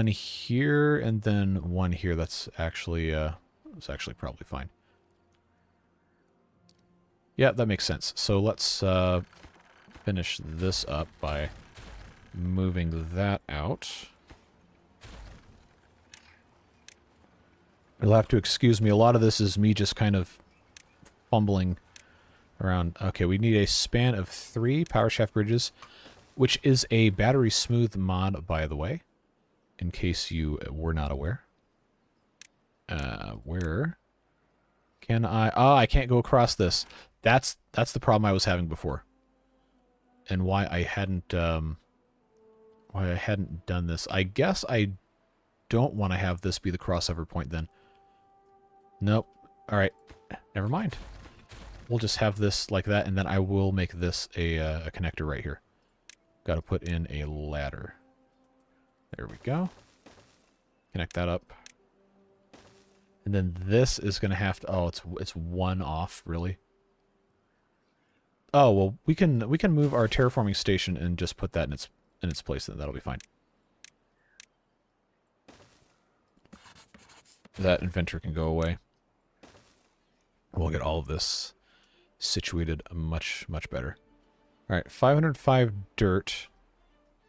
here and then one here. That's actually probably fine. Yeah, that makes sense. So let's finish this up by moving that out. You'll have to excuse me. A lot of this is me just kind of fumbling around. Okay, we need a span of 3 power shaft bridges, which is a battery smooth mod, by the way, in case you were not aware. Where can I... Oh, I can't go across this. That's the problem I was having before. And why I hadn't done this. I guess I don't want to have this be the crossover point then. Nope. Alright. Never mind. We'll just have this like that, and then I will make this a connector right here. Got to put in a ladder. There we go. Connect that up. And then this is going to have to... Oh, it's one off, really? Oh, well, we can move our terraforming station and just put that in its place, then that'll be fine. That inventor can go away. We'll get all of this situated much better. Alright, 505 dirt.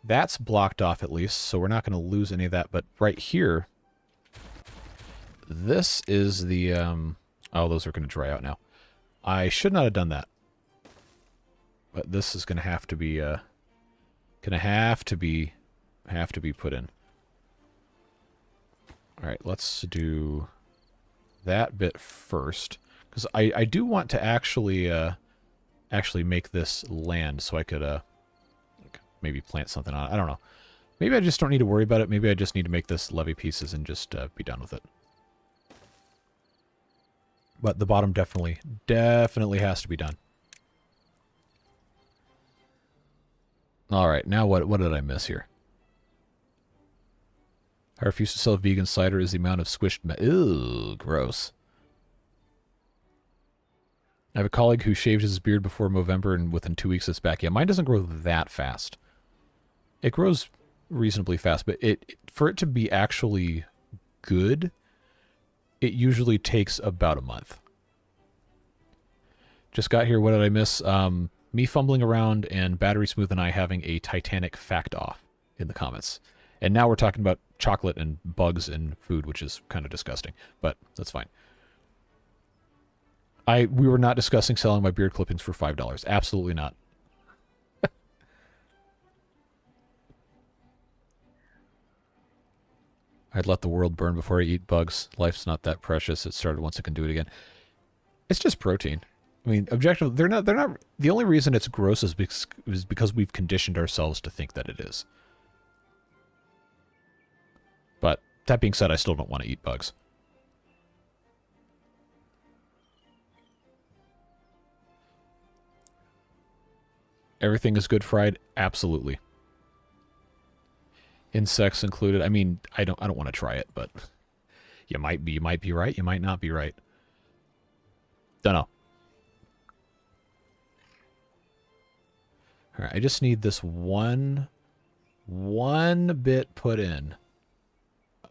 That's blocked off at least, so we're not going to lose any of that. But right here, this is the... oh, those are going to dry out now. I should not have done that. But this is going to have to be... have to be put in. Alright, let's do that bit first. Because I do want to actually make this land so I could maybe plant something on it. I don't know. Maybe I just don't need to worry about it. Maybe I just need to make this levee pieces and just be done with it. But the bottom definitely has to be done. Alright, now what did I miss here? I refuse to sell vegan cider is the amount of squished ew, gross. I have a colleague who shaved his beard before Movember and within 2 weeks it's back. Yeah, mine doesn't grow that fast. It grows reasonably fast, but for it to be actually good, it usually takes about a month. Just got here, what did I miss? Me fumbling around and Battery Smooth and I having a Titanic fact off in the comments. And now we're talking about chocolate and bugs and food, which is kind of disgusting, but that's fine. We were not discussing selling my beard clippings for $5. Absolutely not. I'd let the world burn before I eat bugs. Life's not that precious. It started once it can do it again. It's just protein. I mean, objectively, they're not, the only reason it's gross is because we've conditioned ourselves to think that it is. But that being said, I still don't want to eat bugs. Everything is good fried? Absolutely. Insects included. I mean, I don't want to try it, but you might be right, you might not be right. Don't know. All right, I just need this one bit put in.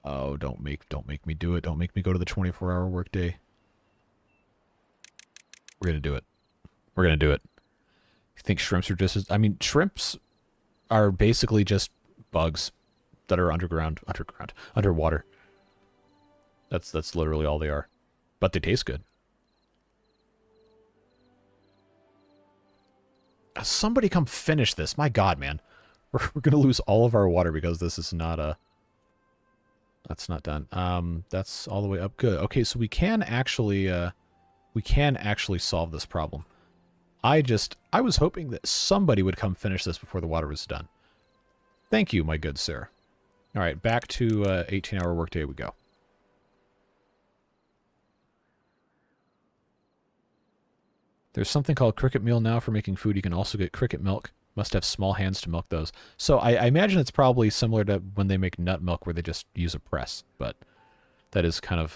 Oh, don't make me do it. Don't make me go to the 24-hour workday. We're going to do it. We're going to do it. You think shrimps are just as... I mean, shrimps are basically just bugs that are underwater. That's literally all they are. But they taste good. Somebody come finish this. My God, man. We're going to lose all of our water because this is not a... That's not done. That's all the way up. Good. Okay, so we can actually solve this problem. I was hoping that somebody would come finish this before the water was done. Thank you, my good sir. All right, back to 18-hour workday we go. There's something called cricket meal now for making food. You can also get cricket milk. Must have small hands to milk those. So I imagine it's probably similar to when they make nut milk where they just use a press. But that is kind of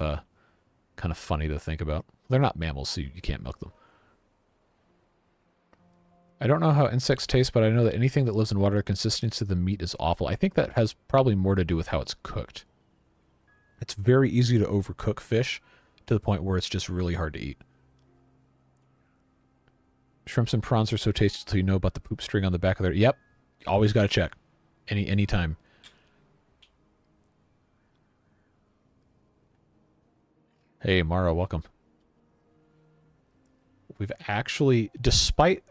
funny to think about. They're not mammals, so you can't milk them. I don't know how insects taste, but I know that anything that lives in water, the consistency of the meat is awful. I think that has probably more to do with how it's cooked. It's very easy to overcook fish to the point where it's just really hard to eat. Shrimps and prawns are so tasty till you know about the poop string on the back of their... Yep. Always got to check. Anytime. Hey, Mara, welcome. We've actually, despite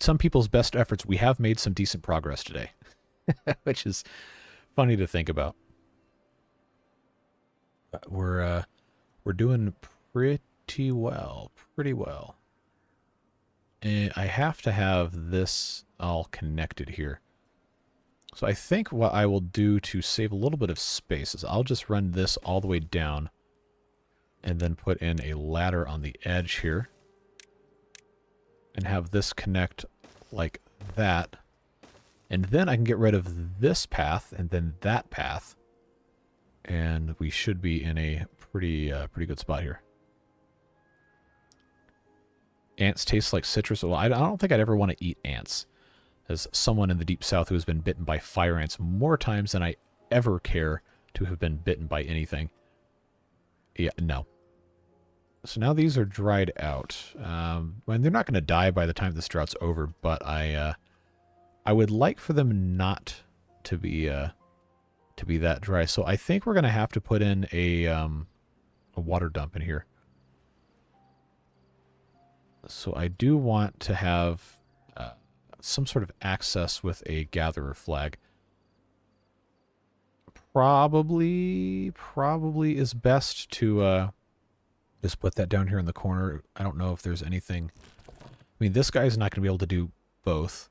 some people's best efforts, we have made some decent progress today. Which is funny to think about. We're doing pretty well. Pretty well. And I have to have this all connected here. So I think what I will do to save a little bit of space is I'll just run this all the way down and then put in a ladder on the edge here and have this connect like that. And then I can get rid of this path and then that path. And we should be in a pretty good spot here. Ants taste like citrus. Well, I don't think I'd ever want to eat ants. As someone in the Deep South who has been bitten by fire ants more times than I ever care to have been bitten by anything. Yeah, no. So now these are dried out. Well, they're not going to die by the time this drought's over, but I would like for them not to be that dry. So I think we're going to have to put in a water dump in here. So I do want to have some sort of access with a gatherer flag. Probably is best to just put that down here in the corner. I don't know if there's anything... I mean, this guy's not going to be able to do both.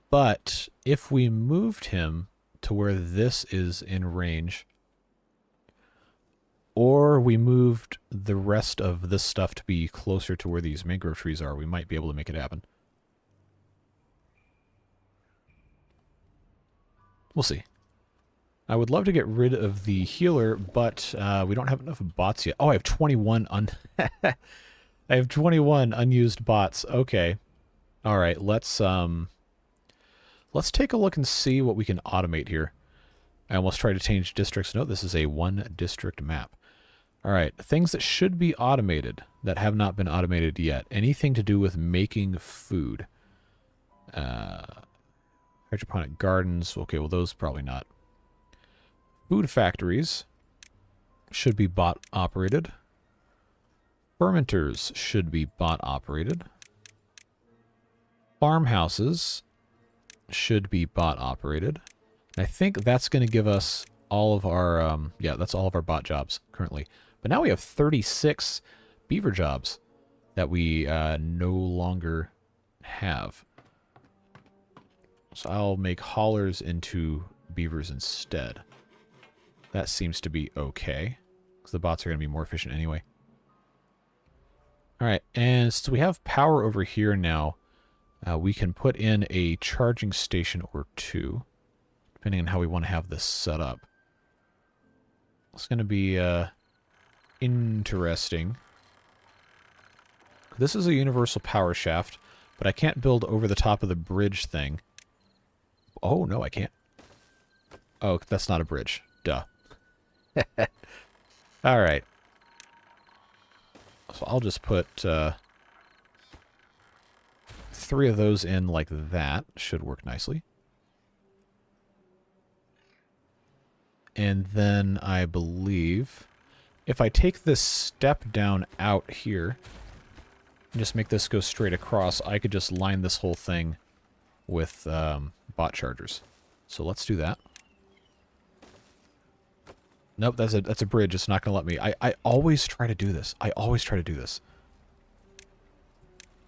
But if we moved him to where this is in range... Or we moved the rest of this stuff to be closer to where these mangrove trees are, we might be able to make it happen. We'll see. I would love to get rid of the healer, but we don't have enough bots yet. Oh, I have 21 I have 21 unused bots. Okay. All right, let's take a look and see what we can automate here. I almost tried to change districts. No, this is a one district map. All right, things that should be automated that have not been automated yet. Anything to do with making food. Hydroponic gardens. Okay, well, those probably not. Food factories should be bot operated. Fermenters should be bot operated. Farmhouses should be bot operated. I think that's going to give us all of our, yeah, that's all of our bot jobs currently. But now we have 36 beaver jobs that we no longer have. So I'll make haulers into beavers instead. That seems to be okay, because the bots are going to be more efficient anyway. All right, and so we have power over here now. We can put in a charging station or two, depending on how we want to have this set up. It's going to be interesting. This is a universal power shaft, but I can't build over the top of the bridge thing. Oh, no, I can't. Oh, that's not a bridge. Duh. All right. So I'll just put 3 of those in like that. Should work nicely. And then I believe if I take this step down out here and just make this go straight across, I could just line this whole thing with bot chargers. So let's do that. Nope, that's a bridge. It's not going to let me. I always try to do this. I always try to do this.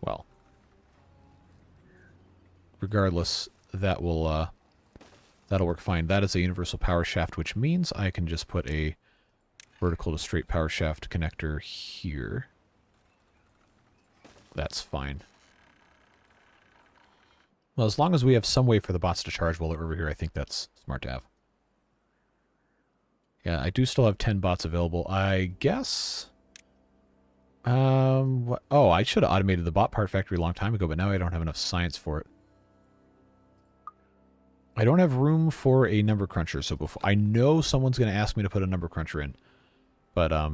Well. Regardless, that'll work fine. That is a universal power shaft, which means I can just put a vertical to straight power shaft connector here. That's fine. Well, as long as we have some way for the bots to charge while they're over here, I think that's smart to have. Yeah, I do still have 10 bots available. I guess... oh, I should have automated the bot part factory a long time ago, but now I don't have enough science for it. I don't have room for a number cruncher, so before I know someone's going to ask me to put a number cruncher in, but I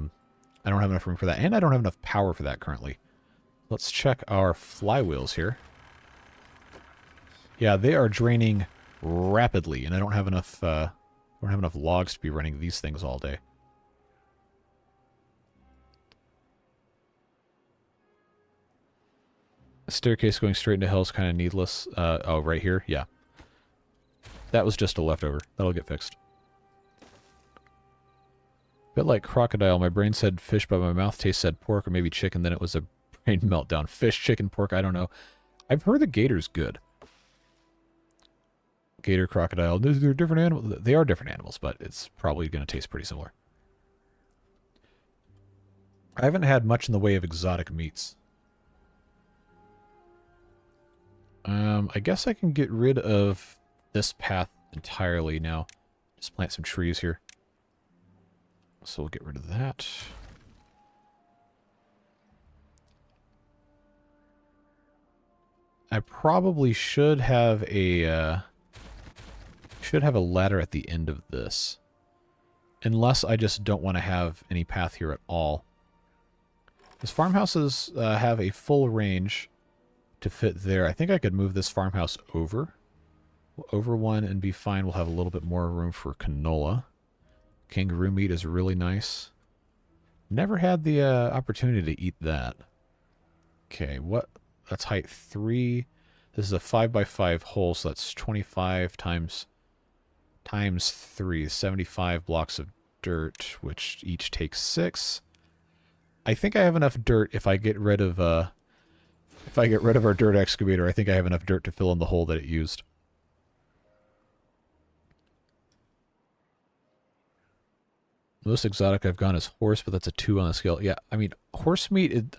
don't have enough room for that, and I don't have enough power for that currently. Let's check our flywheels here. Yeah, they are draining rapidly, and I don't have enough logs to be running these things all day. A staircase going straight into hell is kind of needless. Oh, right here? Yeah. That was just a leftover. That'll get fixed. Bit like crocodile. My brain said fish, but my mouth taste said pork or maybe chicken. Then it was a brain meltdown. Fish, chicken, pork, I don't know. I've heard the gator's good. Gator, crocodile. They're different animals. They are different animals, but it's probably going to taste pretty similar. I haven't had much in the way of exotic meats. I guess I can get rid of this path entirely now. Just plant some trees here. So we'll get rid of that. I probably should have a ladder at the end of this. Unless I just don't want to have any path here at all. These farmhouses have a full range to fit there. I think I could move this farmhouse over. Over one and be fine. We'll have a little bit more room for canola. Kangaroo meat is really nice. Never had the opportunity to eat that. Okay, what? That's height 3. This is a 5x5 hole, so that's 25 times 3. 75 blocks of dirt, which each takes 6. I think I have enough dirt if I get rid of our dirt excavator. I think I have enough dirt to fill in the hole that it used. Most exotic I've gone is horse, but that's a 2 on the scale. Yeah, I mean, horse meat,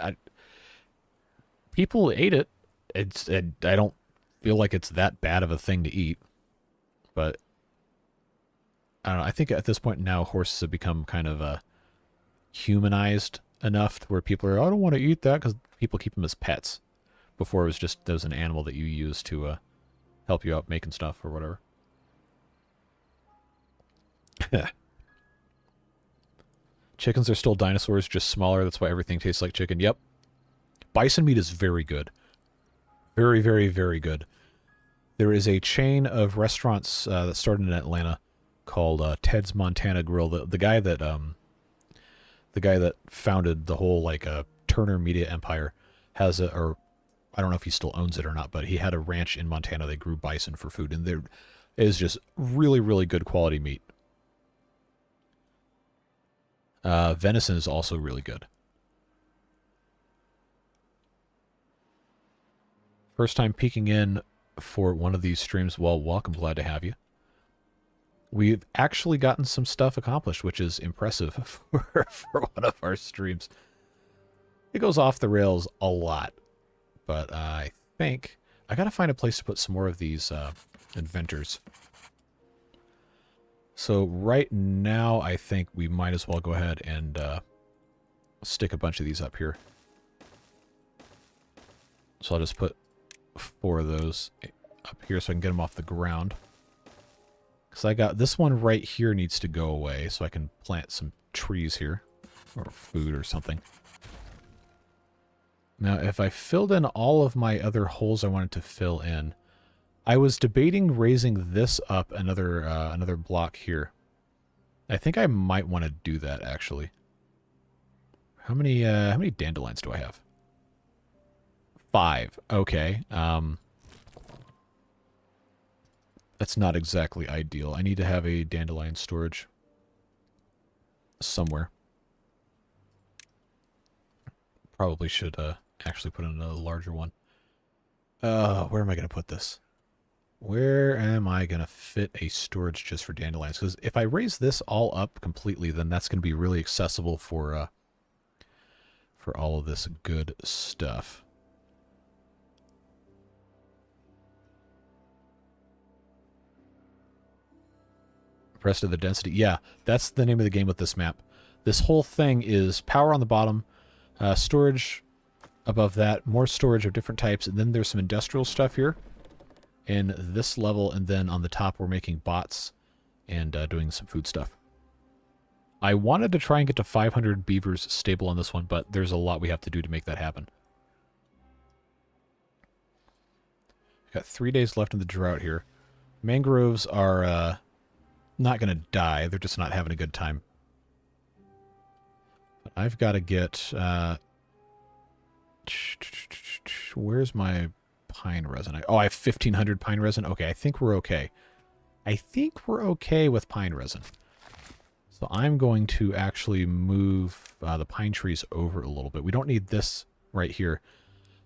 people ate it. I don't feel like it's that bad of a thing to eat. But, I don't know, I think at this point now, horses have become kind of humanized enough to where people are, I don't want to eat that, because people keep them as pets. Before it was just, there was an animal that you used to help you out making stuff or whatever. Chickens are still dinosaurs, just smaller. That's why everything tastes like chicken. Yep. Bison meat is very good. Very, very, very good. There is a chain of restaurants that started in Atlanta called Ted's Montana Grill. The guy that founded the whole Turner Media Empire has or I don't know if he still owns it or not, but he had a ranch in Montana. They grew bison for food, and there is just really, really good quality meat. Venison is also really good. First time peeking in for one of these streams. Well, welcome. Glad to have you. We've actually gotten some stuff accomplished, which is impressive for one of our streams. It goes off the rails a lot, but I think I gotta find a place to put some more of these inventors. So right now, I think we might as well go ahead and stick a bunch of these up here. So I'll just put 4 of those up here so I can get them off the ground. Because I got this one right here needs to go away so I can plant some trees here. Or food or something. Now, if I filled in all of my other holes I wanted to fill in, I was debating raising this up another block here. I think I might want to do that, actually. How many dandelions do I have? 5. Okay. That's not exactly ideal. I need to have a dandelion storage. somewhere. Probably should actually put in a larger one. Where am I going to put this? Where am I going to fit a storage just for dandelions? Because if I raise this all up completely, then that's going to be really accessible for all of this good stuff. Rest of the density. Yeah, that's the name of the game with this map. This whole thing is power on the bottom, storage above that, more storage of different types, and then there's some industrial stuff here in this level, and then on the top we're making bots and doing some food stuff. I wanted to try and get to 500 beavers stable on this one, but there's a lot we have to do to make that happen. Got 3 days left in the drought here. Mangroves are not going to die. They're just not having a good time. But I've got to get... where's my pine resin? Oh, I have 1,500 pine resin. Okay, I think we're okay. I think we're okay with pine resin. So I'm going to actually move the pine trees over a little bit. We don't need this right here.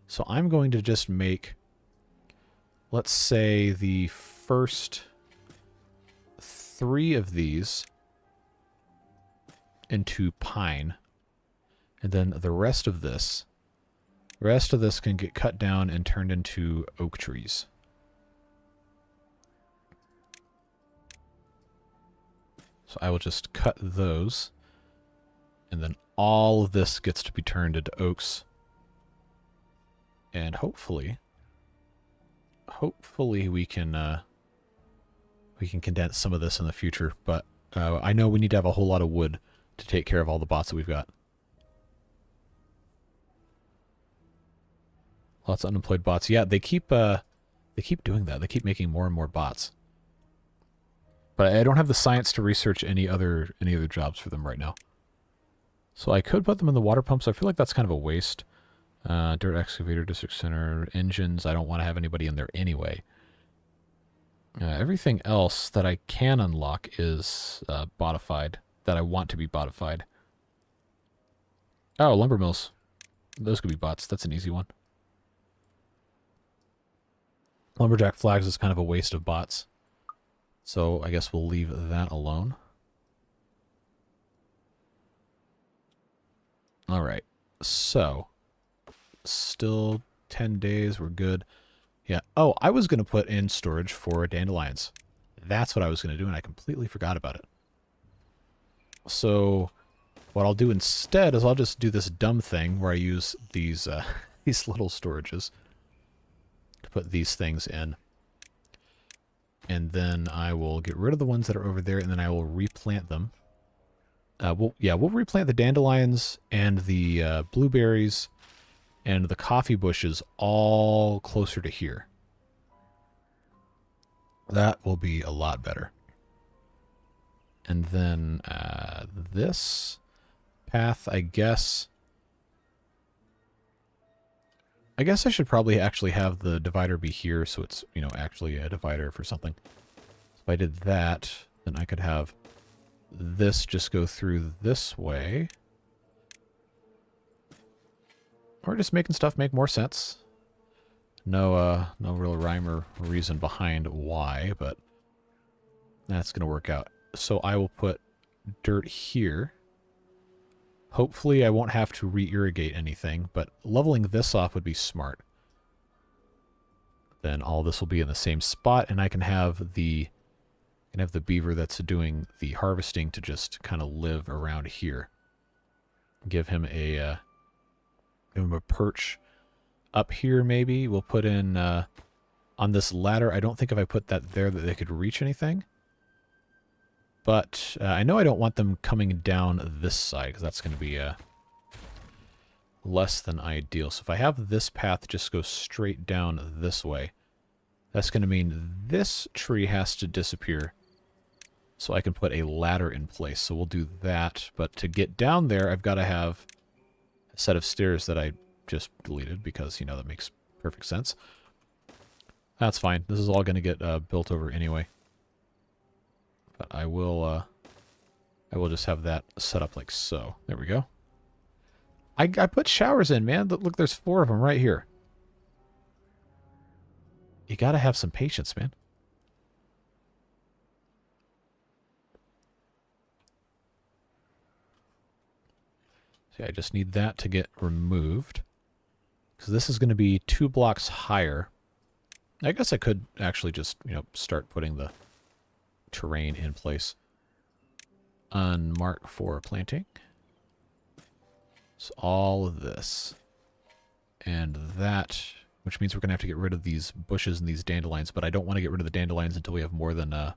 So I'm going to just make, let's say, the first 3 of these into pine. And then the rest of this can get cut down and turned into oak trees. So I will just cut those, and then all of this gets to be turned into oaks. And hopefully we can condense some of this in the future. But I know we need to have a whole lot of wood to take care of all the bots that we've got. Lots of unemployed bots. Yeah, they keep doing that. They keep making more and more bots. But I don't have the science to research any other jobs for them right now. So I could put them in the water pumps. I feel like that's kind of a waste. Dirt excavator, district center, engines. I don't want to have anybody in there anyway. Everything else that I can unlock is botified. That I want to be botified. Oh, lumber mills. Those could be bots. That's an easy one. Lumberjack flags is kind of a waste of bots. So I guess we'll leave that alone. Alright. So, still 10 days. We're good. Yeah. Oh, I was going to put in storage for dandelions. That's what I was going to do, and I completely forgot about it. So, what I'll do instead is I'll just do this dumb thing where I use these these little storages to put these things in. And then I will get rid of the ones that are over there, and then I will replant them. We'll replant the dandelions and the blueberries and the coffee bushes all closer to here. That will be a lot better. And then this path, I guess I should probably actually have the divider be here so it's, you know, actually a divider for something. So if I did that, then I could have this just go through this way. Or just making stuff make more sense. No real rhyme or reason behind why, but that's going to work out. So I will put dirt here. Hopefully I won't have to re-irrigate anything, but leveling this off would be smart. Then all this will be in the same spot, and I can have the beaver that's doing the harvesting to just kind of live around here. Give him a perch up here maybe. We'll put in on this ladder. I don't think if I put that there that they could reach anything. But I know I don't want them coming down this side, because that's going to be less than ideal. So if I have this path just go straight down this way, that's going to mean this tree has to disappear so I can put a ladder in place. So we'll do that. But to get down there, I've got to have a set of stairs that I just deleted because, you know, that makes perfect sense. That's fine. This is all going to get built over anyway. But I will I will just have that set up like so. There we go. I put showers in, man. Look, there's 4 of them right here. You gotta have some patience, man. See, I just need that to get removed. Because this is going to be 2 blocks higher. I guess I could actually just, start putting the terrain in place. Unmark for planting. So all of this. And that, which means we're going to have to get rid of these bushes and these dandelions, but I don't want to get rid of the dandelions until we have more than, oh,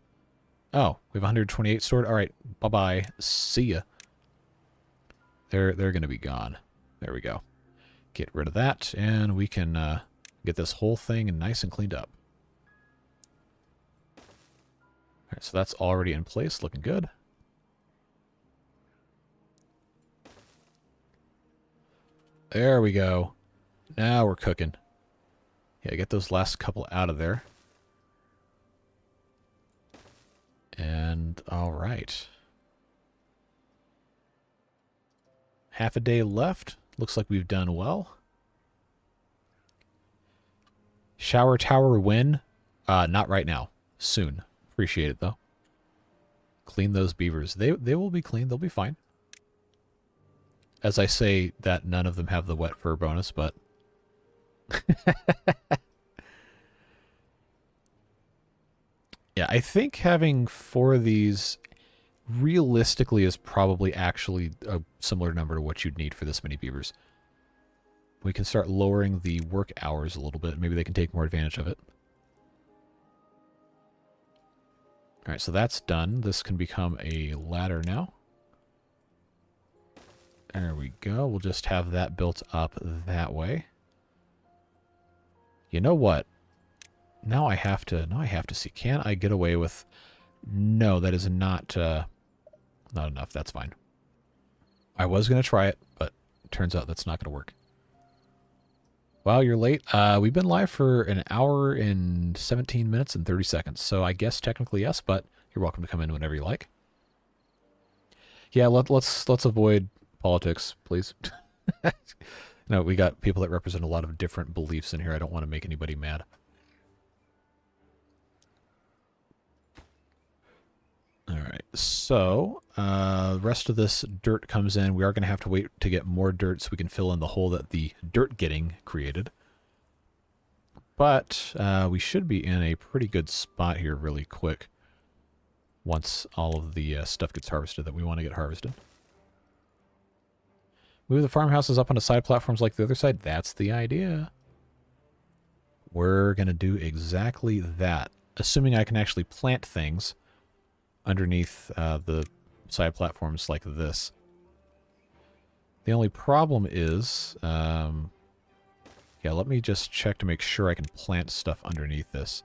we have 128 stored? Alright, bye-bye. See ya. They're going to be gone. There we go. Get rid of that, and we can get this whole thing nice and cleaned up. Alright, so that's already in place, looking good. There we go. Now we're cooking. Yeah, get those last couple out of there. And, alright. Half a day left. Looks like we've done well. Shower tower win? Not right now. Soon. Appreciate it, though. Clean those beavers. They will be clean. They'll be fine. As I say that none of them have the wet fur bonus, but... yeah, I think having 4 of these... realistically is probably actually a similar number to what you'd need for this many beavers. We can start lowering the work hours a little bit. Maybe they can take more advantage of it. Alright, so that's done. This can become a ladder now. There we go. We'll just have that built up that way. You know what? Now I have to see. Can I get away with... No, that is not enough. That's fine. I was going to try it, but it turns out that's not going to work. Wow, you're late. We've been live for an hour and 17 minutes and 30 seconds, so I guess technically yes, but you're welcome to come in whenever you like. Yeah, let's avoid politics, please. No, we got people that represent a lot of different beliefs in here. I don't want to make anybody mad. Alright, so the rest of this dirt comes in. We are going to have to wait to get more dirt so we can fill in the hole that the dirt getting created. But we should be in a pretty good spot here really quick once all of the stuff gets harvested that we want to get harvested. Move the farmhouses up onto side platforms like the other side. That's the idea. We're going to do exactly that, assuming I can actually plant things underneath the side platforms like this. The only problem is, yeah, let me just check to make sure I can plant stuff underneath this.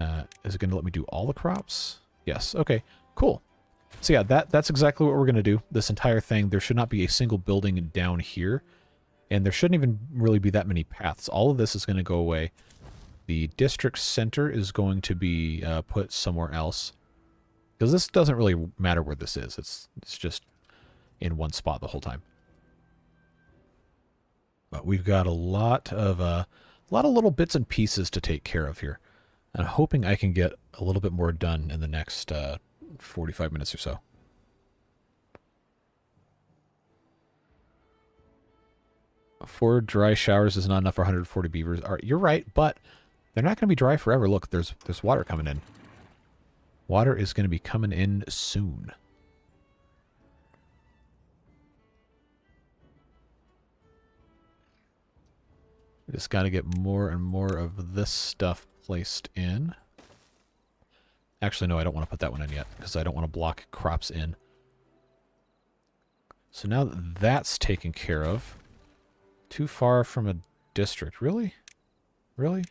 Is it going to let me do all the crops? Yes. Okay, cool. So yeah, that's exactly what we're going to do. This entire thing, there should not be a single building down here, and there shouldn't even really be that many paths. All of this is going to go away. The district center is going to be put somewhere else. Because this doesn't really matter where this is. It's just in one spot the whole time. But we've got a lot of little bits and pieces to take care of here. And I'm hoping I can get a little bit more done in the next 45 minutes or so. Four dry showers is not enough for 140 beavers. All right, you're right, but they're not going to be dry forever. Look, there's water coming in. Water is going to be coming in soon. We just got to get more and more of this stuff placed in. Actually, no, I don't want to put that one in yet because I don't want to block crops in. So now that that's taken care of, too far from a district. Really? Really?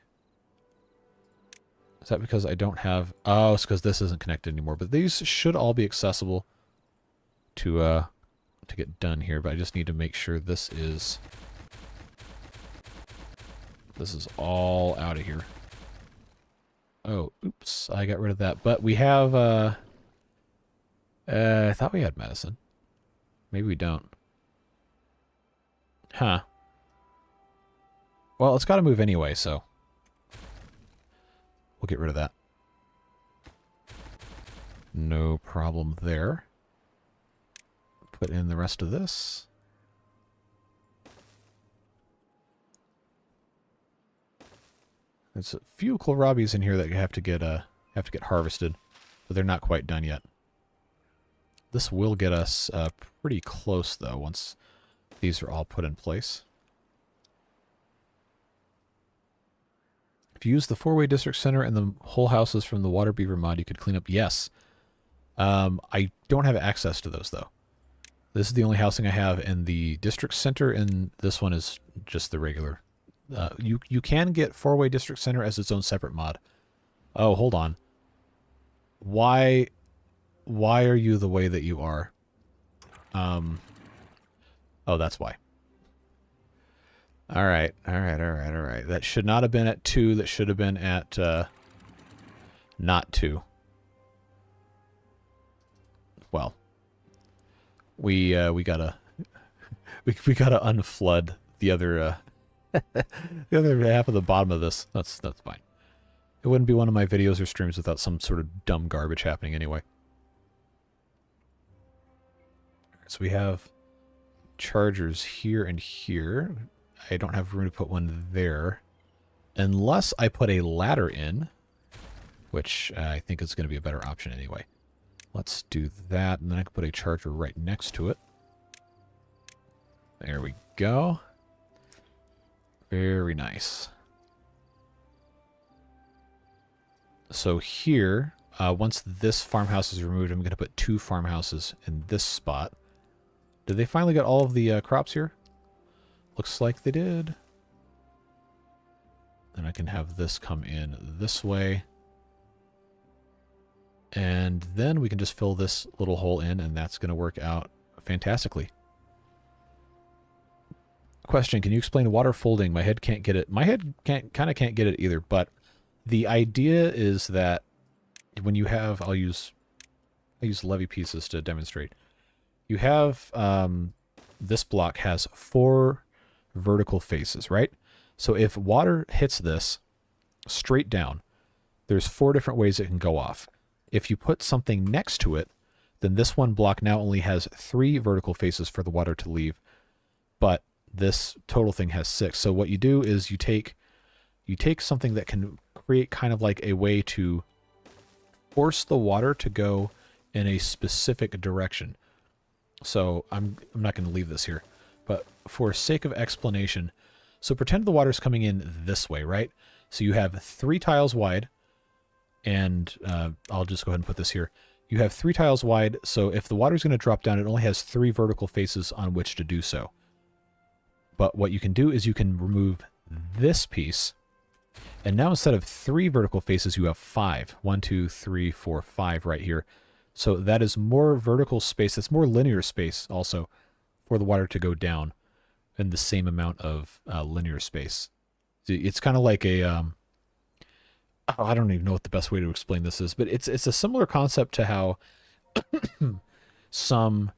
Is that because I don't have... Oh, it's because this isn't connected anymore. But these should all be accessible to get done here. But I just need to make sure this is all out of here. Oh, oops. I got rid of that. But we have... I thought we had medicine. Maybe we don't. Huh. Well, it's got to move anyway, so we'll get rid of that. No problem there. Put in the rest of this. There's a few kohlrabies in here that have to get harvested, but they're not quite done yet. This will get us pretty close, though, once these are all put in place. If you use the 4-way district center and the whole houses from the water beaver mod, you could clean up. Yes. I don't have access to those, though. This is the only housing I have in the district center, and this one is just the regular. You can get 4-way district center as its own separate mod. Oh, hold on. Why are you the way that you are? Oh, that's why. All right. That should not have been at 2. That should have been at not 2. Well, we gotta unflood the other the other half of the bottom of this. That's fine. It wouldn't be one of my videos or streams without some sort of dumb garbage happening anyway. So we have chargers here and here. I don't have room to put one there. Unless I put a ladder in, which I think is going to be a better option anyway. Let's do that, and then I can put a charger right next to it. There we go. Very nice. So here, once this farmhouse is removed, I'm going to put 2 farmhouses in this spot. Did they finally get all of the crops here? Looks like they did. And I can have this come in this way. And then we can just fill this little hole in, and that's going to work out fantastically. Question, can you explain water folding? My head can't get it. My head kind of can't get it either, but the idea is that when you have, I use levy pieces to demonstrate. You have, this block has 4 vertical faces, right? So if water hits this straight down, there's 4 different ways it can go off. If you put something next to it, then this one block now only has 3 vertical faces for the water to leave, but this total thing has 6. So what you do is you take something that can create kind of like a way to force the water to go in a specific direction. So I'm not going to leave this here, but for sake of explanation, so pretend the water's coming in this way, right? So you have 3 tiles wide, and I'll just go ahead and put this here. You have 3 tiles wide, so if the water's going to drop down, it only has 3 vertical faces on which to do so. But what you can do is you can remove this piece, and now instead of 3 vertical faces, you have 5. 1, 2, 3, 4, 5 right here. So that is more vertical space. That's more linear space also for the water to go down in the same amount of linear space. It's kind of like a... I don't even know what the best way to explain this is, but it's a similar concept to how some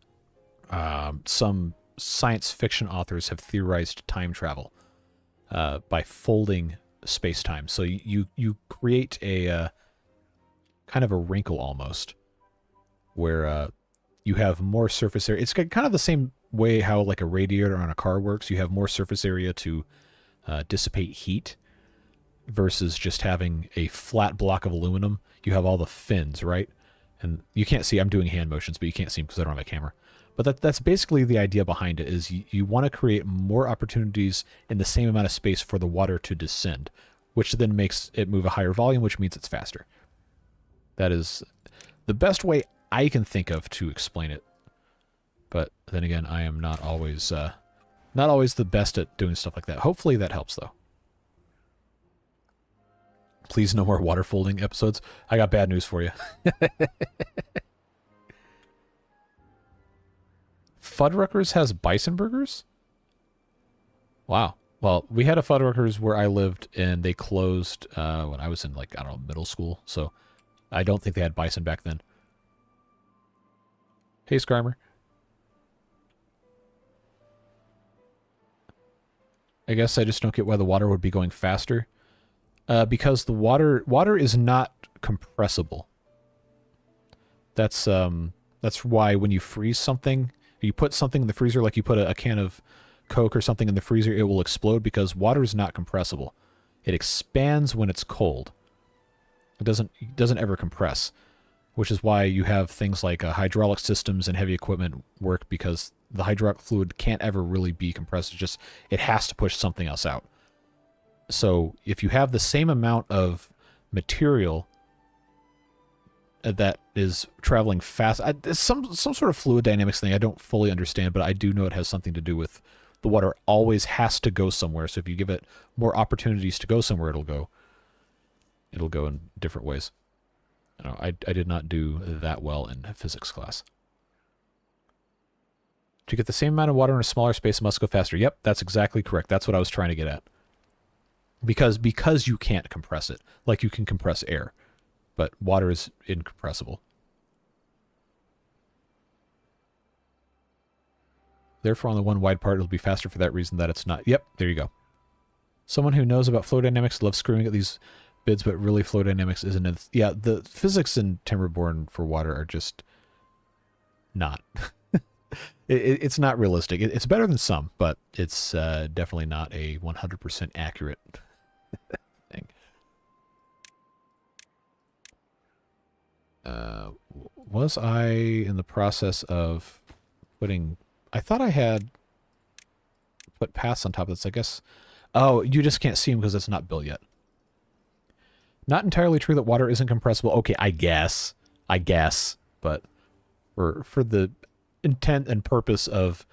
science fiction authors have theorized time travel by folding space-time. So you create a kind of a wrinkle almost, where you have more surface area. It's kind of the same way how like a radiator on a car works. You have more surface area to dissipate heat versus just having a flat block of aluminum. You have all the fins, right? And you can't see, I'm doing hand motions, but you can't see them because I don't have a camera. But that's basically the idea behind it, is you want to create more opportunities in the same amount of space for the water to descend, which then makes it move a higher volume, which means it's faster. That is the best way I can think of to explain it. But then again, I am not always the best at doing stuff like that. Hopefully that helps, though. Please, no more water folding episodes. I got bad news for you. Fuddruckers has bison burgers? Wow. Well, we had a Fuddruckers where I lived, and they closed when I was in, like, I don't know, middle school. So I don't think they had bison back then. Hey, Skrymer. I guess I just don't get why the water would be going faster. Because the water is not compressible. That's why when you freeze something, you put something in the freezer, like you put a can of Coke or something in the freezer, it will explode because water is not compressible. It expands when it's cold. It doesn't ever compress, which is why you have things like hydraulic systems and heavy equipment work, because the hydraulic fluid can't ever really be compressed. It has to push something else out. So if you have the same amount of material that is traveling fast, it's some sort of fluid dynamics thing I don't fully understand, but I do know it has something to do with the water always has to go somewhere. So if you give it more opportunities to go somewhere, it'll go in different ways. I did not do that well in physics class. To get the same amount of water in a smaller space, it must go faster. Yep, that's exactly correct. That's what I was trying to get at. Because you can't compress it, like you can compress air, but water is incompressible. Therefore, on the one wide part, it'll be faster for that reason that it's not. Yep, there you go. Someone who knows about flow dynamics loves screaming at these bids, but really flow dynamics isn't it. Yeah, the physics in Timberborn for water are just not. It's not realistic. It's better than some, but it's definitely not a 100% accurate thing. Was I in the process of putting... I thought I had put paths on top of this, I guess. Oh, you just can't see them because it's not built yet. Not entirely true that water isn't compressible. Okay, I guess. But for the intent and purpose of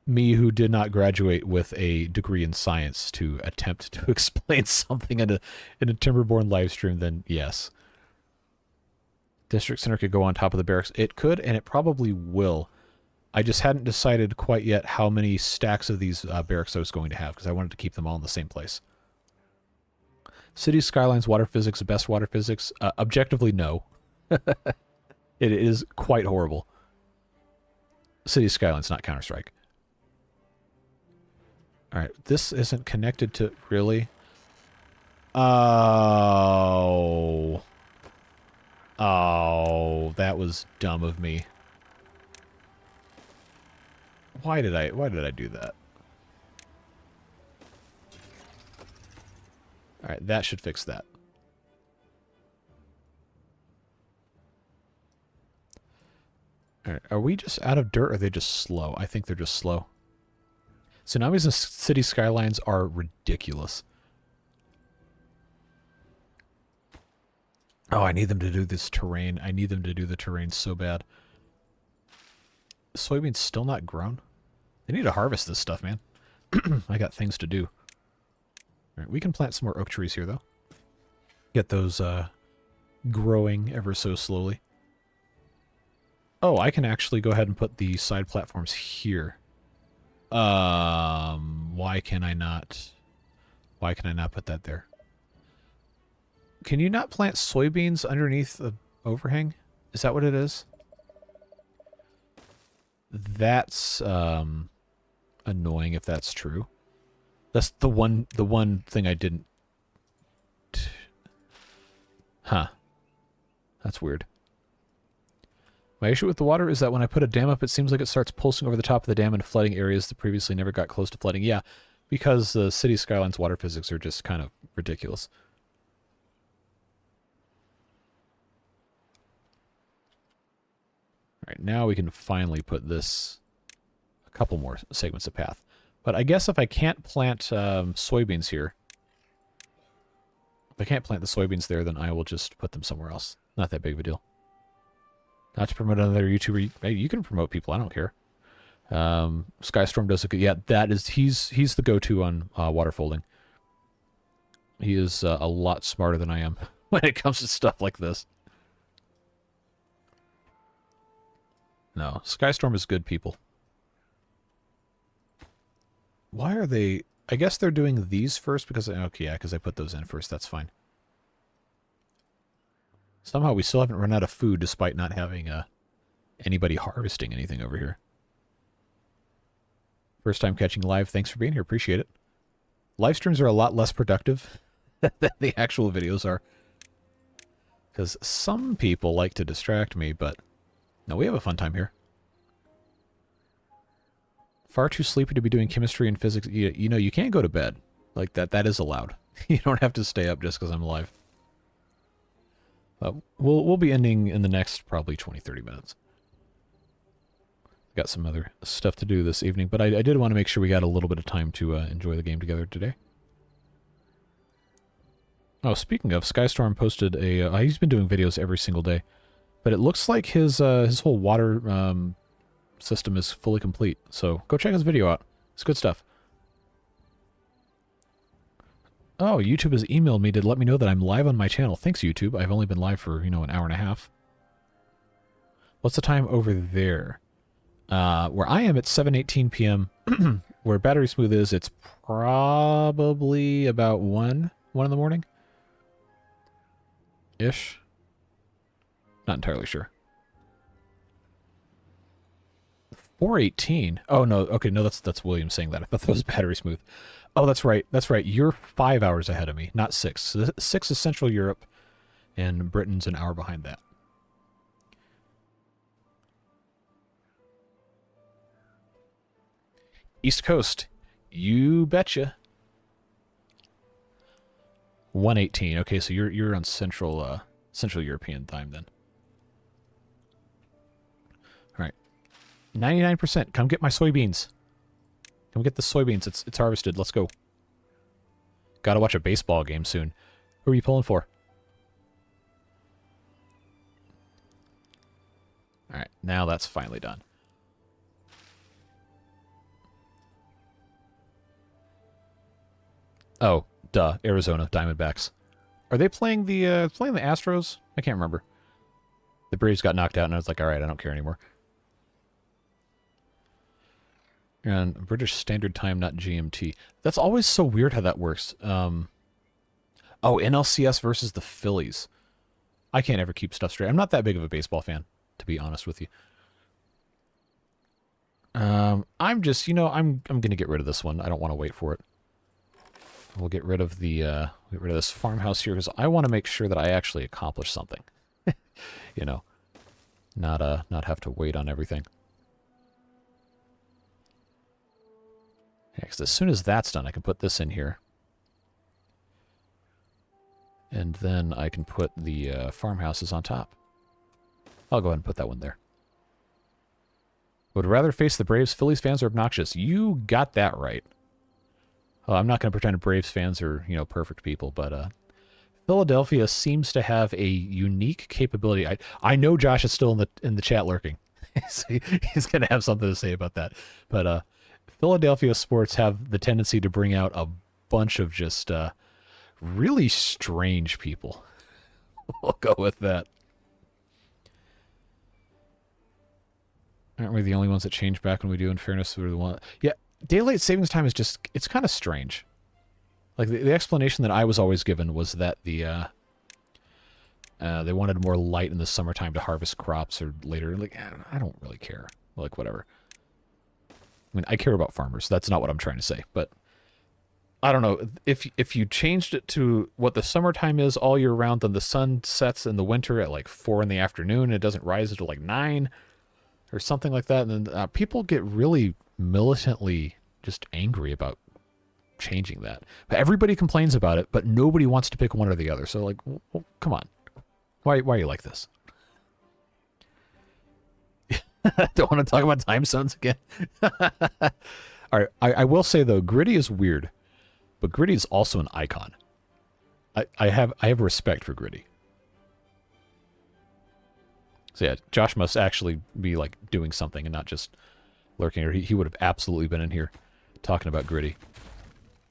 me, who did not graduate with a degree in science, to attempt to explain something in a Timberborn live stream, then yes. District Center could go on top of the barracks. It could, and it probably will. I just hadn't decided quite yet how many stacks of these barracks I was going to have, because I wanted to keep them all in the same place. City Skylines water physics, best water physics? Objectively, no. It is quite horrible. City Skylines, not Counter-Strike. Alright, this isn't connected to... Really? Oh, that was dumb of me. Why did I do that? Alright, that should fix that. Alright, are we just out of dirt, or are they just slow? I think they're just slow. Tsunamis and city skylines are ridiculous. Oh, I need them to do this terrain. I need them to do the terrain so bad. Soybeans still not grown? They need to harvest this stuff, man. I got things to do. Alright, we can plant some more oak trees here, though. Get those growing ever so slowly. Oh, I can actually go ahead and put the side platforms here. Why can I not put that there? Can you not plant soybeans underneath the overhang? Is that what it is? That's annoying if that's true. That's the one thing I didn't... Huh. That's weird. My issue with the water is that when I put a dam up, it seems like it starts pulsing over the top of the dam and flooding areas that previously never got close to flooding. Yeah, because the city skylines water physics are just kind of ridiculous. Alright, now we can finally put this... a couple more segments of path. But I guess if I can't plant soybeans here... if I can't plant the soybeans there, then I will just put them somewhere else. Not that big of a deal. Not to promote another YouTuber. Hey, you can promote people, I don't care. Skystorm does a good... yeah, that is... he's the go-to on water folding. He is a lot smarter than I am when it comes to stuff like this. No, Skystorm is good people. Why are they... I guess they're doing these first because... okay, yeah, because I put those in first. That's fine. Somehow we still haven't run out of food despite not having anybody harvesting anything over here. First time catching live. Thanks for being here. Appreciate it. Live streams are a lot less productive than the actual videos are. Because some people like to distract me, but no, we have a fun time here. Far too sleepy to be doing chemistry and physics. You know, you can't go to bed. Like, that is allowed. You don't have to stay up just because I'm alive. We'll be ending in the next probably 20-30 minutes. Got some other stuff to do this evening, but I did want to make sure we got a little bit of time to enjoy the game together today. Oh, speaking of, Skystorm posted a... he's been doing videos every single day, but it looks like his whole water system is fully complete. So go check his video out. It's good stuff. Oh, YouTube has emailed me to let me know that I'm live on my channel. Thanks, YouTube. I've only been live for, you know, an hour and a half. What's the time over there? Where I am, it's 7:18 p.m. Where Battery Smooth is, it's probably about 1 in the morning. Ish. Not entirely sure. 4:18. Oh no. Okay, no, that's William saying that. I thought that was Battery Smooth. Oh, that's right. That's right. You're 5 hours ahead of me, not 6. So 6 is Central Europe, and Britain's an hour behind that. East Coast. You betcha. 1:18. Okay, so you're on Central European time then. All right. 99%. Come get my soybeans. Come get the soybeans. It's harvested. Let's go. Gotta watch a baseball game soon. Who are you pulling for? All right, now that's finally done. Oh, duh. Arizona Diamondbacks. Are they playing the Astros? I can't remember. The Braves got knocked out, and I was like, all right, I don't care anymore. And British Standard Time, not GMT. That's always so weird how that works. Oh, NLCS versus the Phillies. I can't ever keep stuff straight. I'm not that big of a baseball fan, to be honest with you. I'm just, you know, I'm gonna get rid of this one. I don't want to wait for it. We'll get rid of this farmhouse here because I want to make sure that I actually accomplish something. You know, not have to wait on everything. Next, as soon as that's done, I can put this in here. And then I can put the farmhouses on top. I'll go ahead and put that one there. Would rather face the Braves. Phillies fans are obnoxious. You got that right. Oh, I'm not going to pretend Braves fans are, you know, perfect people, but Philadelphia seems to have a unique capability. I know Josh is still in the chat lurking. So he's going to have something to say about that. But Philadelphia sports have the tendency to bring out a bunch of just really strange people. We'll go with that. Aren't we the only ones that change back when we do? In fairness, we're the one. Yeah, daylight savings time is just, it's kind of strange. Like, the explanation that I was always given was that they wanted more light in the summertime to harvest crops or later. Like, I don't really care. Like, whatever. I mean, I care about farmers. That's not what I'm trying to say. But, I don't know. If you changed it to what the summertime is all year round, then the sun sets in the winter at like 4 in the afternoon. It doesn't rise until like 9 or something like that. And then people get really militantly just angry about changing that. But everybody complains about it, but nobody wants to pick one or the other. So, like, well, come on. Why are you like this? Don't want to talk about time zones again. All right, I will say, though, Gritty is weird, but Gritty is also an icon. I have respect for Gritty. So yeah, Josh must actually be like doing something and not just lurking, or he would have absolutely been in here talking about Gritty.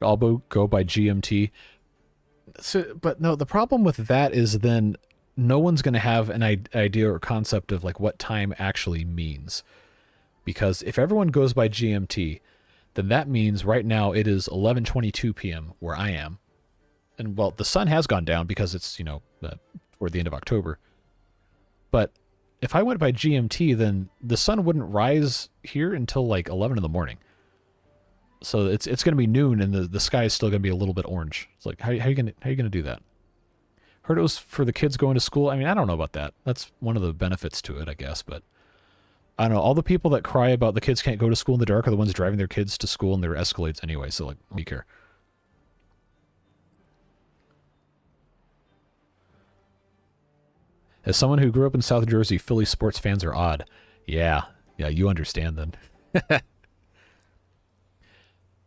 I'll go by GMT. So, but no, the problem with that is then no one's going to have an idea or concept of like what time actually means. Because if everyone goes by GMT, then that means right now it is 11:22 p.m. where I am. And well, the sun has gone down because it's, you know, toward the end of October. But if I went by GMT, then the sun wouldn't rise here until like 11 in the morning. So it's going to be noon, and the sky is still going to be a little bit orange. It's like, how you gonna do that? Heard it was for the kids going to school. I mean, I don't know about that. That's one of the benefits to it, I guess. But I don't know. All the people that cry about the kids can't go to school in the dark are the ones driving their kids to school in their Escalades anyway. So like, what do you care? As someone who grew up in South Jersey, Philly sports fans are odd. Yeah, you understand then.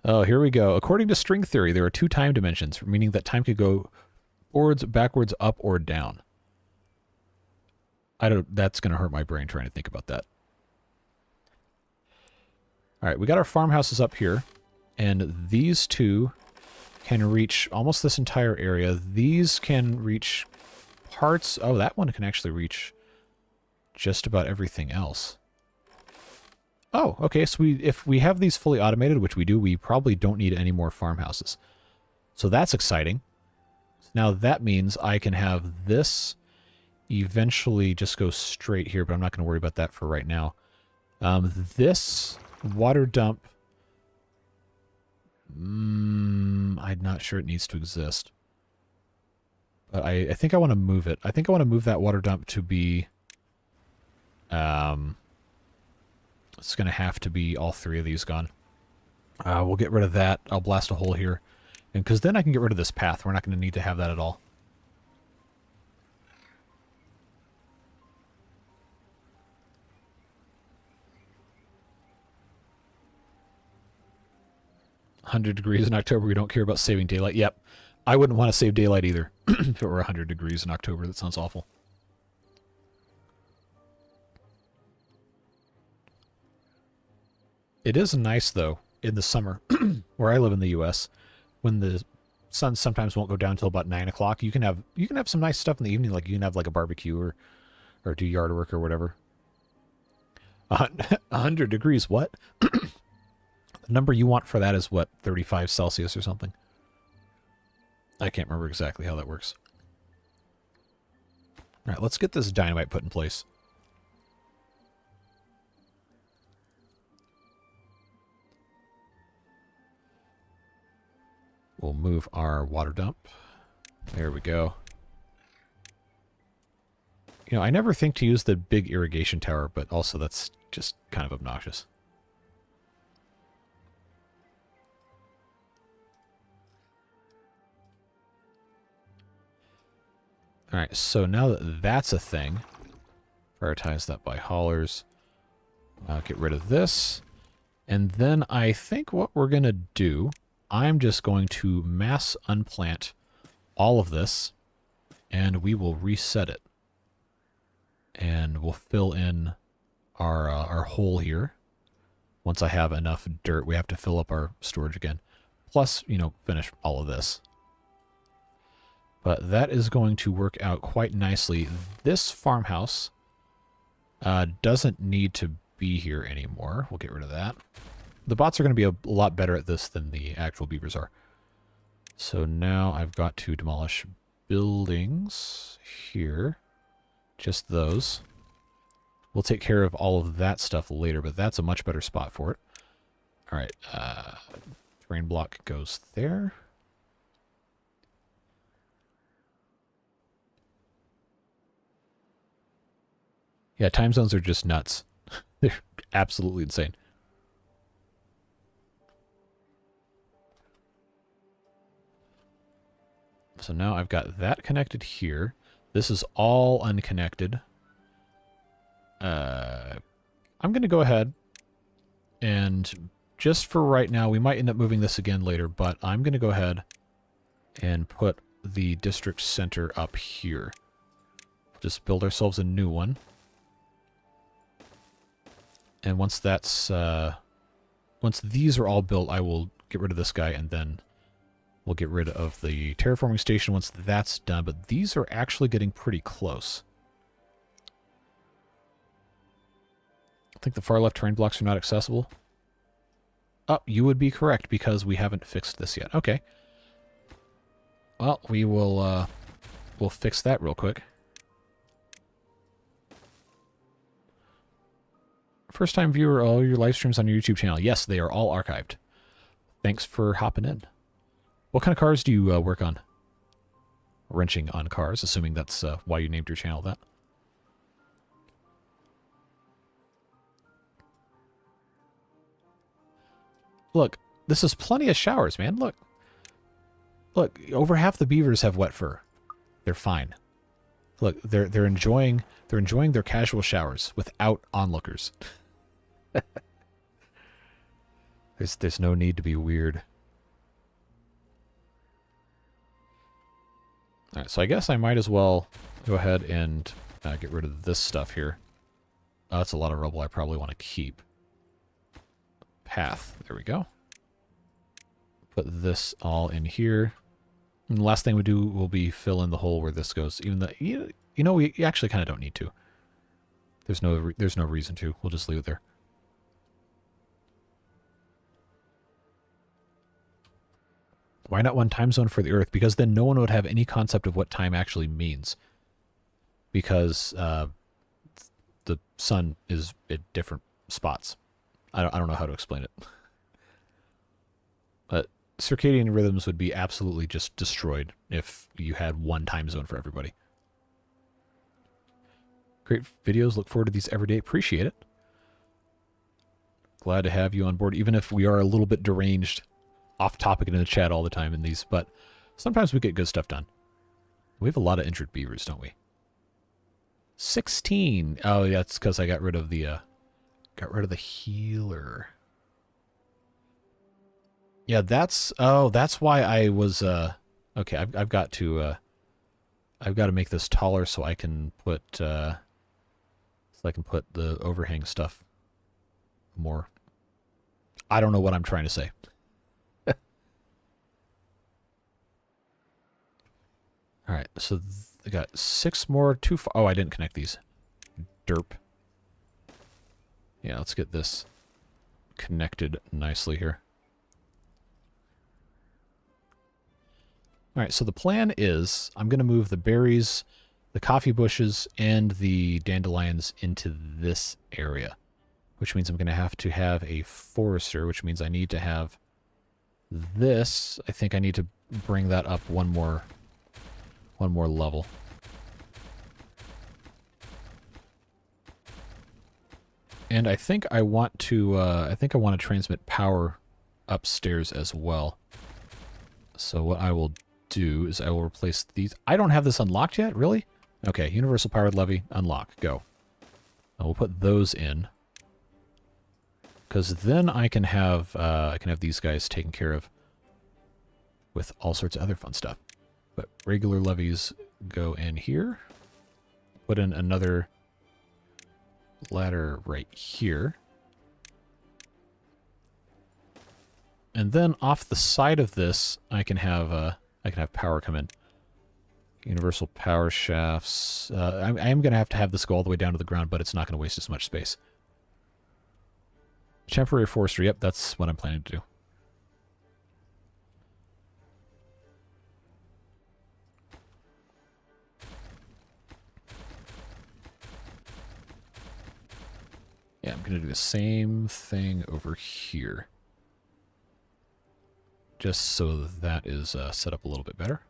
Oh, here we go. According to string theory, there are 2 time dimensions, meaning that time could go forwards, backwards, up, or down. That's going to hurt my brain trying to think about that. All right, we got our farmhouses up here, and these 2 can reach almost this entire area. These can reach parts. Oh, that one can actually reach just about everything else. Oh, okay, so if we have these fully automated, which we do, we probably don't need any more farmhouses. So that's exciting. Now that means I can have this eventually just go straight here, but I'm not going to worry about that for right now. This water dump, I'm not sure it needs to exist. But I think I want to move it. I think I want to move that water dump to be... it's going to have to be all 3 of these gone. We'll get rid of that. I'll blast a hole here. And because then I can get rid of this path. We're not going to need to have that at all. $100 in October. We don't care about saving daylight. Yep. I wouldn't want to save daylight either. If it were 100 degrees in October. That sounds awful. It is nice, though, in the summer, where I live in the U.S., when the sun sometimes won't go down until about 9 o'clock. You can have some nice stuff in the evening, like you can have like a barbecue or do yard work or whatever. 100 degrees, what? The number you want for that is what, 35 Celsius or something? I can't remember exactly how that works. All right, let's get this dynamite put in place. We'll move our water dump. There we go. You know, I never think to use the big irrigation tower, but also that's just kind of obnoxious. Alright, so now that that's a thing, prioritize that by haulers. Get rid of this. And then I think what we're going to do, I'm just going to mass unplant all of this, and we will reset it. And we'll fill in our hole here. Once I have enough dirt, we have to fill up our storage again. Plus, you know, finish all of this. But that is going to work out quite nicely. This farmhouse doesn't need to be here anymore. We'll get rid of that. The bots are going to be a lot better at this than the actual beavers are. So now I've got to demolish buildings here. Just those. We'll take care of all of that stuff later, but that's a much better spot for it. All right. Terrain block goes there. Yeah, time zones are just nuts. They're absolutely insane. So now I've got that connected here. This is all unconnected. I'm going to go ahead and just for right now, we might end up moving this again later, but I'm going to go ahead and put the district center up here. Just build ourselves a new one. And once that's, once these are all built, I will get rid of this guy, and then we'll get rid of the terraforming station once that's done. But these are actually getting pretty close. I think the far left terrain blocks are not accessible. Oh, you would be correct, because we haven't fixed this yet. Okay. Well, we will, we'll fix that real quick. First time viewer, all your live streams on your YouTube channel. Yes, they are all archived. Thanks for hopping in. What kind of cars do you work on? Wrenching on cars, assuming that's why you named your channel that. Look, this is plenty of showers, man. Look. Look, over half the beavers have wet fur. They're fine. Look, they're enjoying their casual showers without onlookers. There's no need to be weird. All right, so I guess I might as well go ahead and get rid of this stuff here. That's a lot of rubble I probably want to keep. Path. There we go. Put this all in here. And the last thing we do will be fill in the hole where this goes. Even though, you know, we actually kind of don't need to. There's no reason to. We'll just leave it there. Why not one time zone for the Earth? Because then no one would have any concept of what time actually means. Because the sun is at different spots. I don't know how to explain it. But circadian rhythms would be absolutely just destroyed if you had one time zone for everybody. Great videos. Look forward to these every day. Appreciate it. Glad to have you on board, even if we are a little bit deranged, off topic in the chat all the time in these, but sometimes we get good stuff done. We have a lot of injured beavers, don't we? 16. Oh, yeah, it's because I got rid of the healer. Yeah, that's why I was okay. I've got to make this taller so I can put the overhang stuff more. I don't know what I'm trying to say. All right, so I got 6 more. Oh, I didn't connect these. Derp. Yeah, let's get this connected nicely here. All right, so the plan is I'm going to move the berries, the coffee bushes, and the dandelions into this area, which means I'm going to have a forester, which means I need to have this. I think I need to bring that up one more level. And I think I want to transmit power upstairs as well. So what I will do is I will replace these. I don't have this unlocked yet, really? Okay, universal powered levy, unlock, go. And we'll put those in, because then I can have these guys taken care of with all sorts of other fun stuff. But regular levies go in here. Put in another ladder right here. And then off the side of this, I can have power come in. Universal power shafts. I am going to have this go all the way down to the ground, but it's not going to waste as much space. Temporary forestry. Yep, that's what I'm planning to do. Yeah, I'm going to do the same thing over here. Just so that is set up a little bit better.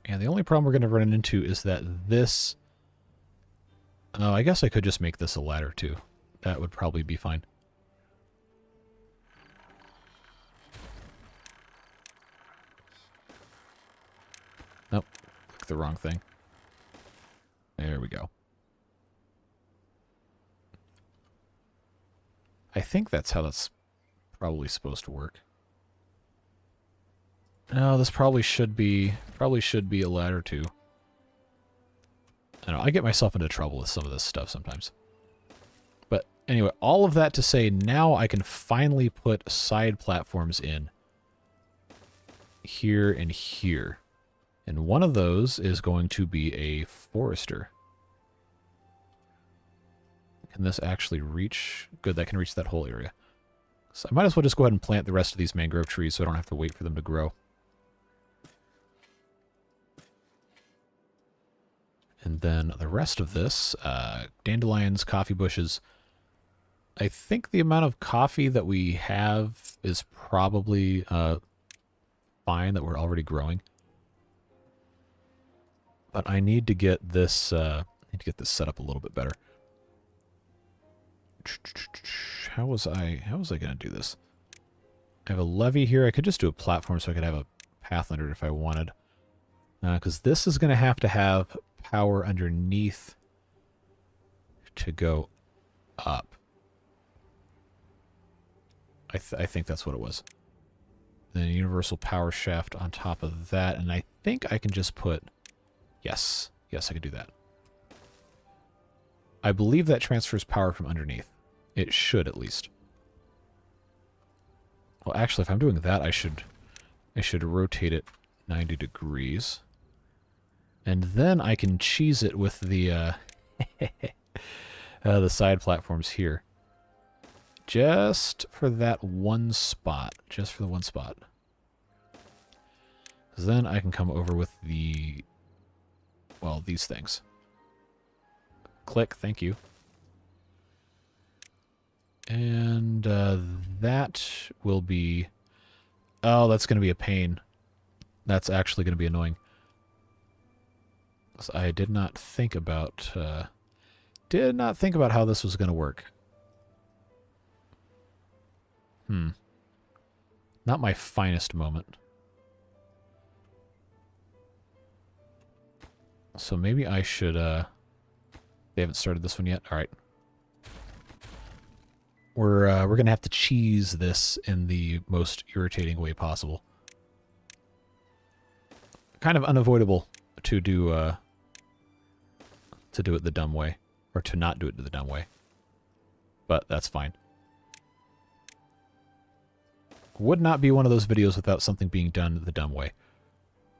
And the only problem we're going to run into is that this... Oh, I guess I could just make this a ladder too. That would probably be fine. Nope, click the wrong thing. There we go. I think that's how that's probably supposed to work. No, this probably should be a ladder too. I know, I get myself into trouble with some of this stuff sometimes. But anyway, all of that to say, now I can finally put side platforms in here and here. And one of those is going to be a forester. Can this actually reach? Good, that can reach that whole area. So I might as well just go ahead and plant the rest of these mangrove trees so I don't have to wait for them to grow. And then the rest of this, dandelions, coffee bushes. I think the amount of coffee that we have is probably fine, that we're already growing. But I need to get this set up a little bit better. How was I gonna do this? I have a levee here. I could just do a platform so I could have a path under it if I wanted. Because this is gonna have to have power underneath to go up. I think that's what it was. Then a universal power shaft on top of that, and I think I can just put... Yes, I can do that. I believe that transfers power from underneath. It should, at least. Well, actually, if I'm doing that, I should rotate it 90 degrees. And then I can cheese it with the the side platforms here. Just for that one spot. Just for the one spot. Because then I can come over with the... Well, these things. Click, thank you. And that will be... Oh, that's going to be a pain. That's actually going to be annoying. So I did not think about... how this was going to work. Not my finest moment. So maybe I should, they haven't started this one yet? Alright. We're gonna have to cheese this in the most irritating way possible. Kind of unavoidable to do it the dumb way. Or to not do it the dumb way. But that's fine. Would not be one of those videos without something being done the dumb way.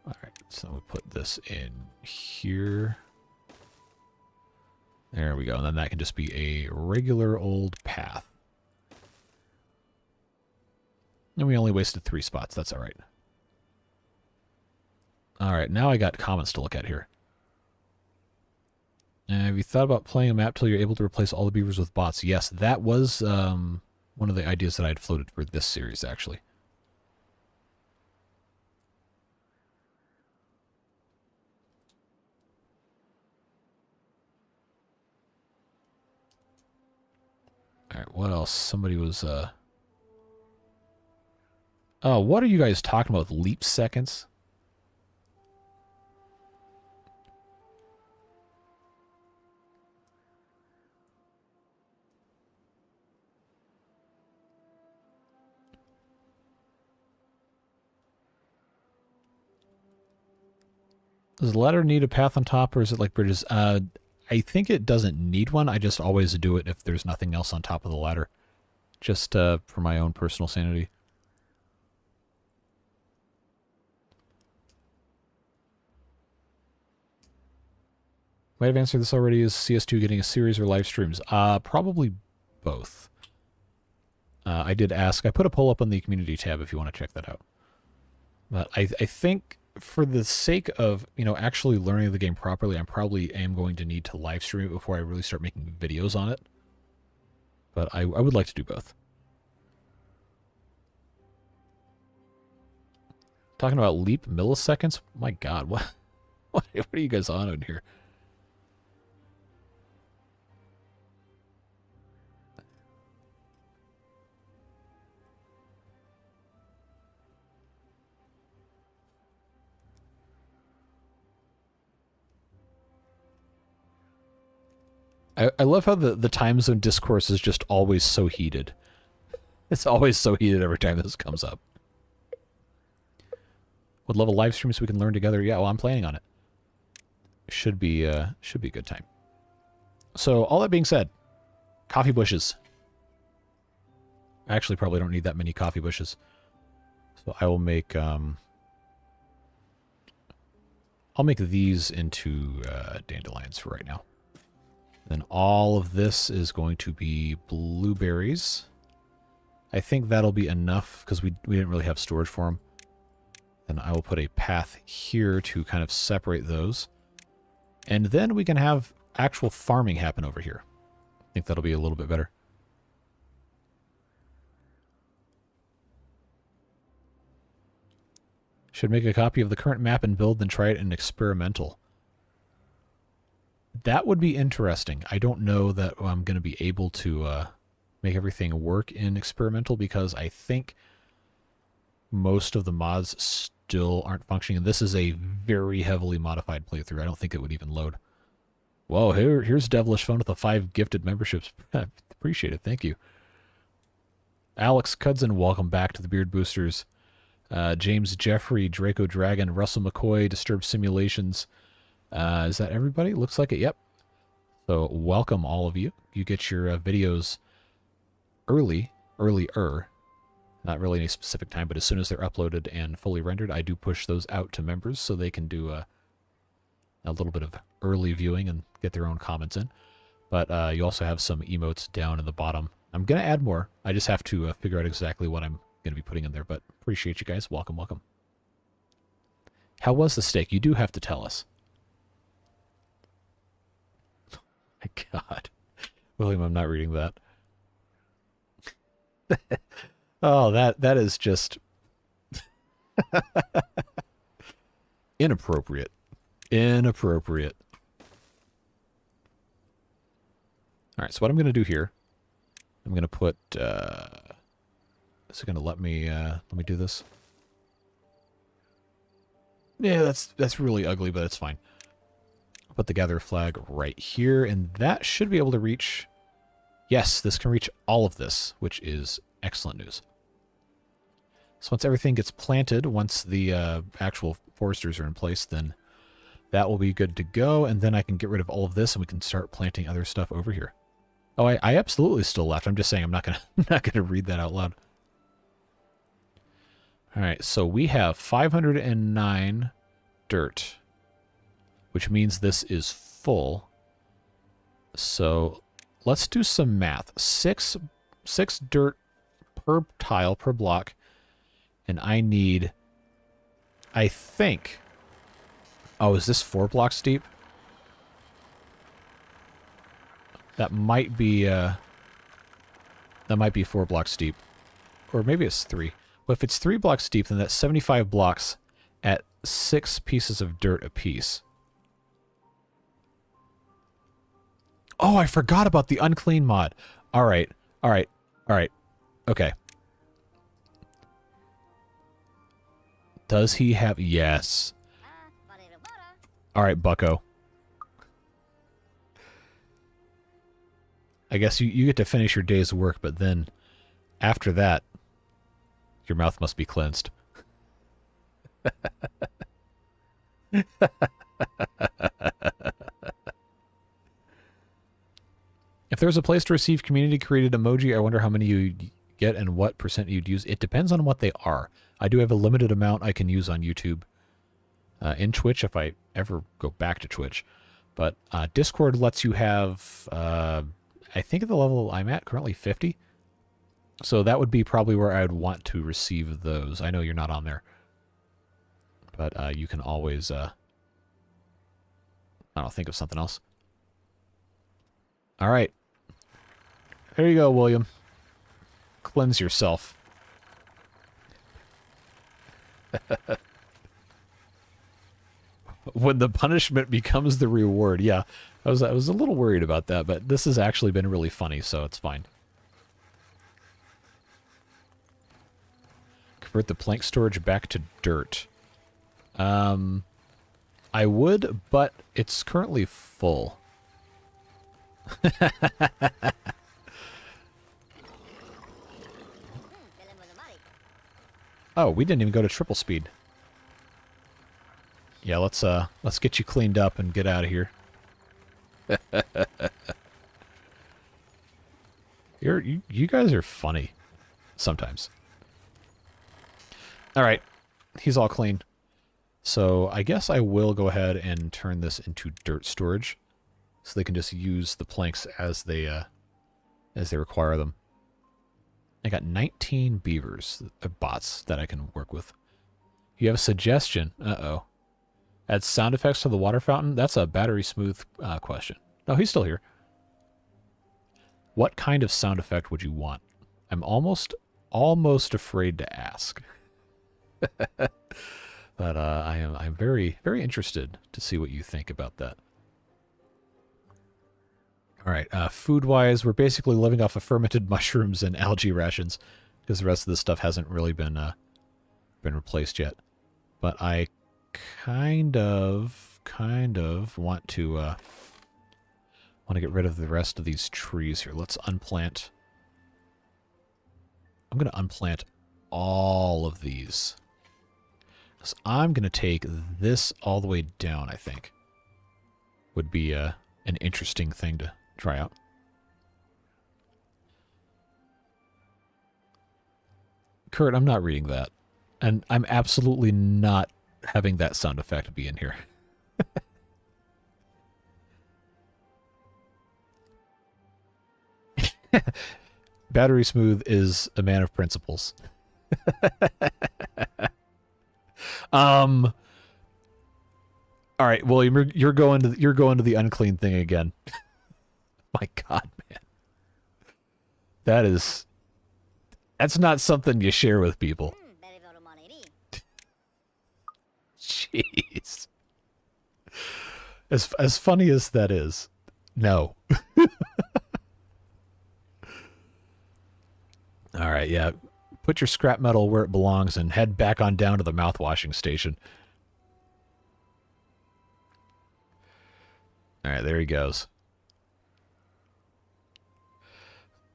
Alright, so we'll put this in here. There we go. And then that can just be a regular old path. And we only wasted 3 spots. That's alright. Alright, now I got comments to look at here. Have you thought about playing a map till you're able to replace all the beavers with bots? Yes, that was one of the ideas that I had floated for this series, actually. Alright, what else? Somebody was, Oh, what are you guys talking about? Leap seconds? Does the ladder need a path on top, or is it like bridges? I think it doesn't need one. I just always do it if there's nothing else on top of the ladder. Just for my own personal sanity. Might have answered this already. Is CS2 getting a series or live streams? Probably both. I did ask. I put a poll up on the community tab if you want to check that out. But I think... for the sake of, actually learning the game properly, I probably am going to need to live stream it before I really start making videos on it. But I would like to do both. Talking about leap milliseconds? My god, what are you guys on here? I love how the time zone discourse is just always so heated. It's always so heated every time this comes up. Would love a live stream so we can learn together. Yeah, well, I'm planning on it. Should be a good time. So, all that being said, coffee bushes. I actually probably don't need that many coffee bushes. So I will make, I'll make these into dandelions for right now. Then all of this is going to be blueberries. I think that'll be enough because we didn't really have storage for them. And I will put a path here to kind of separate those. And then we can have actual farming happen over here. I think that'll be a little bit better. Should make a copy of the current map and build, then try it in experimental. That would be interesting. I don't know that I'm going to be able to make everything work in experimental because I think most of the mods still aren't functioning. And this is a very heavily modified playthrough. I don't think it would even load. Whoa, here's Devilish Phone with the 5 gifted memberships. Appreciate it. Thank you. Alex Kudzin, welcome back to the Beard Boosters. James Jeffrey, Draco Dragon, Russell McCoy, Disturbed Simulations. Is that everybody? Looks like it. Yep. So welcome all of you. You get your videos earlier. Not really any specific time, but as soon as they're uploaded and fully rendered, I do push those out to members so they can do a little bit of early viewing and get their own comments in. But you also have some emotes down in the bottom. I'm going to add more. I just have to figure out exactly what I'm going to be putting in there, but appreciate you guys. Welcome, welcome. How was the steak? You do have to tell us. Oh my God. William, I'm not reading that. Oh, that is just inappropriate. Inappropriate. All right, so what I'm going to do here, I'm going to put, is it going to let me do this? Yeah, that's really ugly, but it's fine. I'll put the gather flag right here, and that should be able to reach, yes, this can reach all of this, which is excellent news. So once everything gets planted, once the actual foresters are in place, then that will be good to go, and then I can get rid of all of this, and we can start planting other stuff over here. Oh, I absolutely still left. I'm just saying I'm not gonna read that out loud. All right, so we have 509 dirt, which means this is full. So let's do some math. Six dirt per tile per block, and I need, I think. Oh, is this 4 blocks deep? That might be 4 blocks deep. Or maybe it's 3. Well, if it's 3 blocks deep, then that's 75 blocks at 6 pieces of dirt apiece. Oh, I forgot about the unclean mod. Alright. Okay. Does he have... Yes. Alright, bucko. I guess you get to finish your day's work, but then after that, your mouth must be cleansed. If there's a place to receive community-created emoji, I wonder how many you get and what % you'd use. It depends on what they are. I do have a limited amount I can use on YouTube. In Twitch, if I ever go back to Twitch. But Discord lets you have... I think at the level I'm at, currently 50. So that would be probably where I would want to receive those. I know you're not on there. But you can always, I don't know, think of something else. All right. There you go, William. Cleanse yourself. When the punishment becomes the reward. Yeah, I was a little worried about that, but this has actually been really funny, so it's fine. Convert the plank storage back to dirt. I would, but it's currently full. Oh, we didn't even go to triple speed. Yeah, let's get you cleaned up and get out of here. You guys are funny sometimes. All right, he's all clean. So I guess I will go ahead and turn this into dirt storage, so they can just use the planks as they require them. I got 19 beavers, bots, that I can work with. You have a suggestion? Uh-oh. Add sound effects to the water fountain? That's a battery smooth question. No, he's still here. What kind of sound effect would you want? I'm almost afraid to ask. But I'm very, very interested to see what you think about that. All right, food-wise, we're basically living off of fermented mushrooms and algae rations because the rest of this stuff hasn't really been replaced yet. But I kind of want to get rid of the rest of these trees here. Let's unplant. I'm going to unplant all of these. So I'm going to take this all the way down, I think. Would be an interesting thing to try out. Kurt, I'm not reading that. And I'm absolutely not having that sound effect be in here. Battery Smooth is a man of principles. All right, William, you're going to the unclean thing again. My God, man. That's not something you share with people. Jeez. As funny as that is, no. All right, yeah. Put your scrap metal where it belongs and head back on down to the mouthwashing station. All right, there he goes.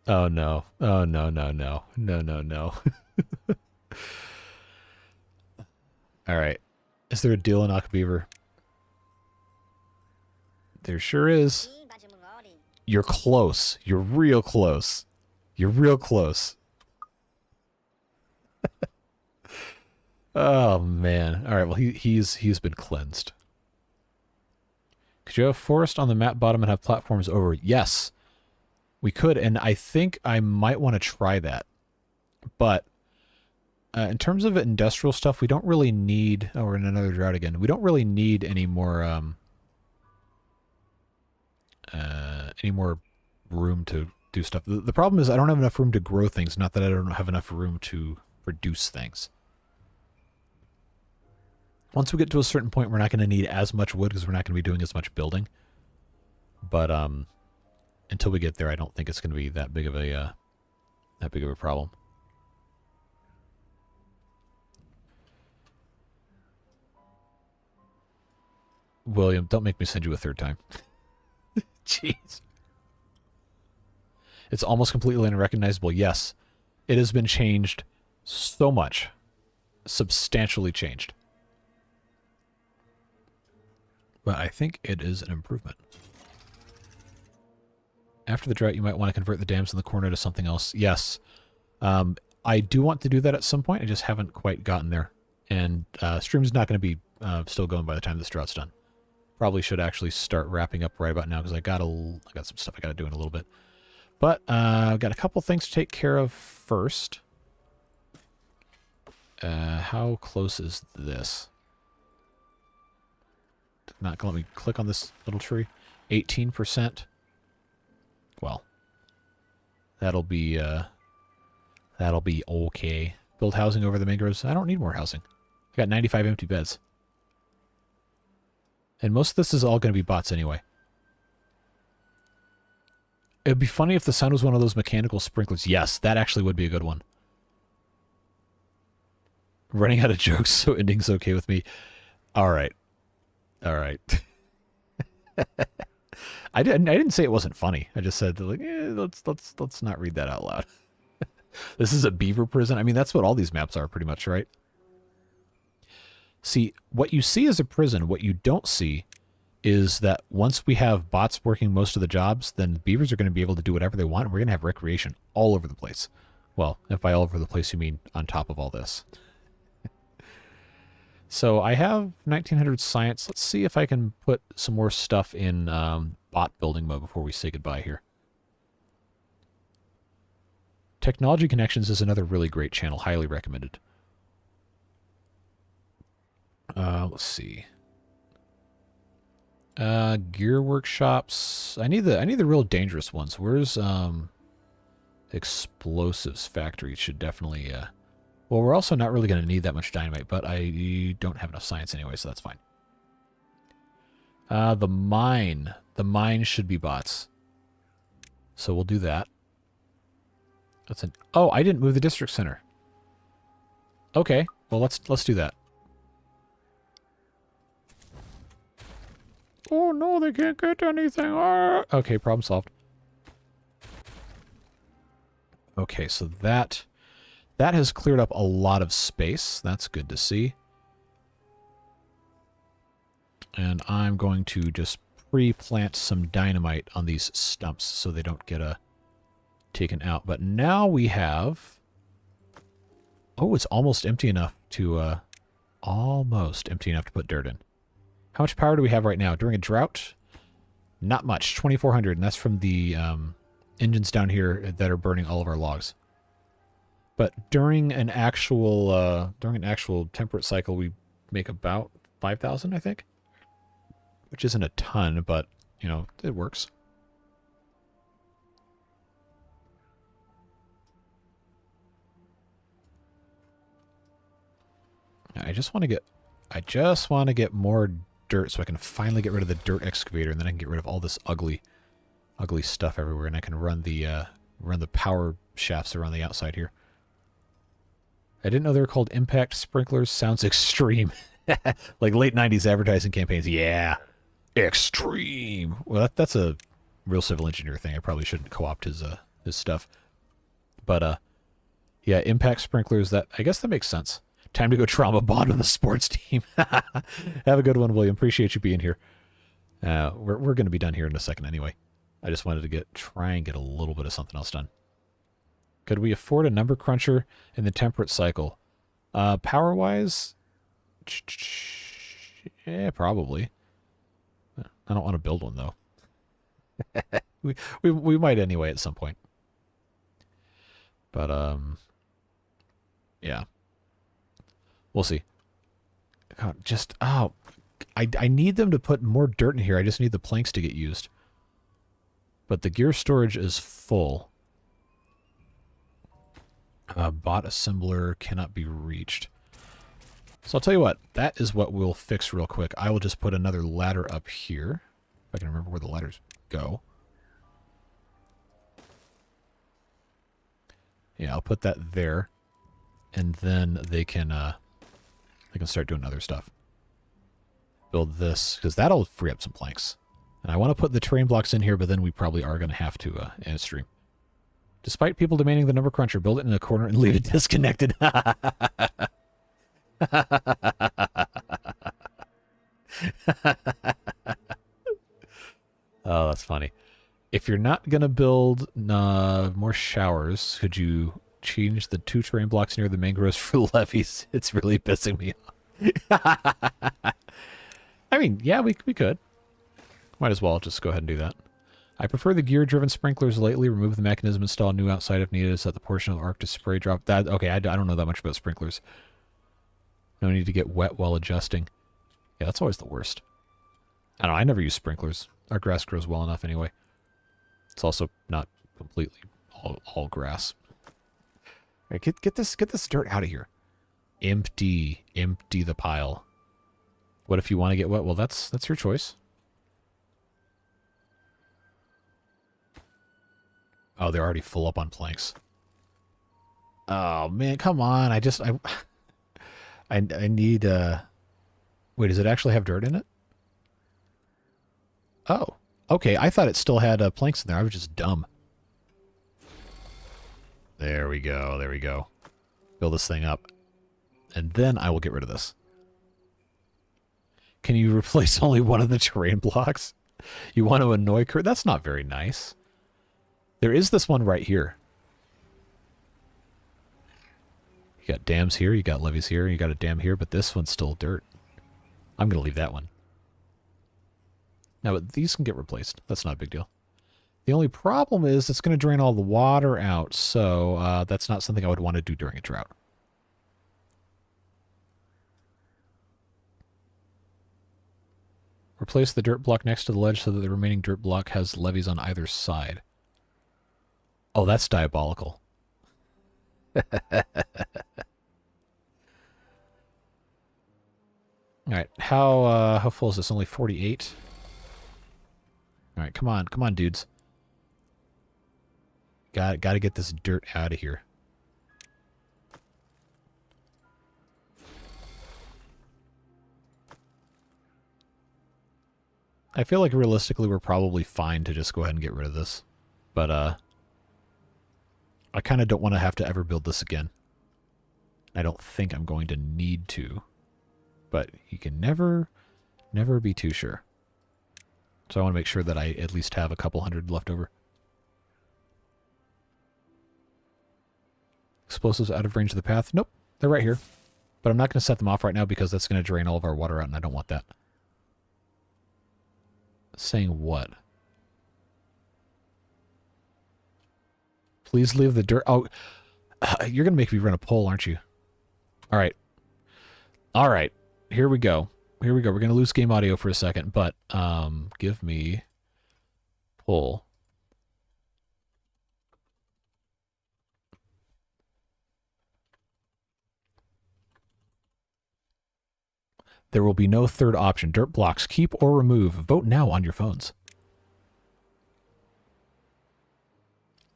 Oh, no. Oh, no, no, no. No, no, no. All right. Is there a Dealanach beaver? There sure is. You're close. You're real close. You're real close. Oh, man. All right, well, he's been cleansed. Could you have a forest on the map bottom and have platforms over? Yes, we could, and I think I might want to try that. But in terms of industrial stuff, we don't really need... Oh, we're in another drought again. We don't really need any more room to do stuff. The problem is I don't have enough room to grow things, not that I don't have enough room to produce things. Once we get to a certain point, we're not going to need as much wood because we're not going to be doing as much building. But until we get there, I don't think it's going to be that big of a problem. William, don't make me send you a third time. Jeez. It's almost completely unrecognizable. Yes, it has been changed so much. Substantially changed. But I think it is an improvement. After the drought, you might want to convert the dams in the corner to something else. Yes. I do want to do that at some point. I just haven't quite gotten there. And stream's not going to be still going by the time this drought's done. Probably should actually start wrapping up right about now because I got some stuff I got to do in a little bit. But I've got a couple things to take care of first. How close is this? Not gonna let me click on this little tree. 18%. Well, that'll be okay. Build housing over the mangroves. I don't need more housing. I got 95 empty beds. And most of this is all going to be bots anyway. It'd be funny if the sound was one of those mechanical sprinklers. Yes, that actually would be a good one. Running out of jokes, so ending's okay with me. All right. All right. I didn't say it wasn't funny. I just said like, let's not read that out loud. This is a beaver prison. I mean, that's what all these maps are pretty much, right? See, what you see is a prison. What you don't see is that once we have bots working most of the jobs, then beavers are going to be able to do whatever they want. And we're going to have recreation all over the place. Well, if by all over the place you mean on top of all this. So I have 1900 science. Let's see if I can put some more stuff in bot building mode before we say goodbye here. Technology Connections is another really great channel. Highly recommended. Let's see. Gear workshops. I need the real dangerous ones. Where's explosives factory? Should definitely well, we're also not really going to need that much dynamite, but I don't have enough science anyway, so that's fine. The mine should be bots, so we'll do that. That's an oh, I didn't move the district center. Okay, well let's do that. Oh no, they can't get anything. Okay, problem solved. Okay, so that has cleared up a lot of space. That's good to see. And I'm going to just pre-plant some dynamite on these stumps so they don't get taken out. But now we have... Oh, it's almost empty enough to put dirt in. How much power do we have right now? During a drought? Not much. 2,400, and that's from the engines down here that are burning all of our logs. But during an actual temperate cycle, we make about 5,000, I think. Which isn't a ton, but, you know, it works. I just want to get more dirt so I can finally get rid of the dirt excavator, and then I can get rid of all this ugly stuff everywhere, and I can run the power shafts around the outside here. I didn't know they were called impact sprinklers. Sounds extreme. Like late 90s advertising campaigns. Yeah. Extreme. Well, that's a real civil engineer thing. I probably shouldn't co-opt his stuff. But yeah, impact sprinklers, I guess that makes sense. Time to go trauma bond with the sports team. Have a good one, William. Appreciate you being here. We're going to be done here in a second anyway. I just wanted to try and get a little bit of something else done. Could we afford a number cruncher in the temperate cycle? Power-wise? Yeah, probably. I don't want to build one, though. we might anyway at some point. But, yeah. We'll see. God, I need them to put more dirt in here. I just need the planks to get used. But the gear storage is full. Bot assembler cannot be reached. So I'll tell you what, that is what we'll fix real quick. I will just put another ladder up here. If I can remember where the ladders go. Yeah, I'll put that there. And then they can start doing other stuff. Build this, because that'll free up some planks. And I want to put the terrain blocks in here, but then we probably are going to have to end stream. Despite people demanding the number cruncher, build it in a corner and leave it disconnected. Oh, that's funny. If you're not going to build more showers, could you change the 2 terrain blocks near the mangroves for levees? It's really pissing me off. I mean, yeah, we could. Might as well just go ahead and do that. I prefer the gear-driven sprinklers lately. Remove the mechanism, install new outside if needed. Set the portion of the arc to spray drop. That okay, I don't know that much about sprinklers. No need to get wet while adjusting. Yeah, that's always the worst. I don't know, I never use sprinklers. Our grass grows well enough anyway. It's also not completely all grass. All right, get this dirt out of here. Empty the pile. What if you want to get wet? Well, that's your choice. Oh, they're already full up on planks. Oh man, come on! I need. Wait, does it actually have dirt in it? Oh, okay. I thought it still had planks in there. I was just dumb. There we go. There we go. Build this thing up, and then I will get rid of this. Can you replace only one of the terrain blocks? You want to annoy Kurt? That's not very nice. There is this one right here. You got dams here, you got levees here, you got a dam here, but this one's still dirt. I'm going to leave that one. Now, these can get replaced. That's not a big deal. The only problem is it's going to drain all the water out, so that's not something I would want to do during a drought. Replace the dirt block next to the ledge so that the remaining dirt block has levees on either side. Oh, that's diabolical. Alright, how full is this? Only 48? Alright, come on, dudes. Gotta get this dirt out of here. I feel like realistically we're probably fine to just go ahead and get rid of this. But, I kind of don't want to have to ever build this again. I don't think I'm going to need to. But you can never be too sure. So I want to make sure that I at least have a couple hundred left over. Explosives out of range of the path. Nope, they're right here. But I'm not going to set them off right now because that's going to drain all of our water out, and I don't want that. Saying what? Please leave the dirt. Oh, you're going to make me run a poll, aren't you? All right. All right. Here we go. Here we go. We're going to lose game audio for a second, but give me poll. There will be no third option. Dirt blocks, keep or remove. Vote now on your phones.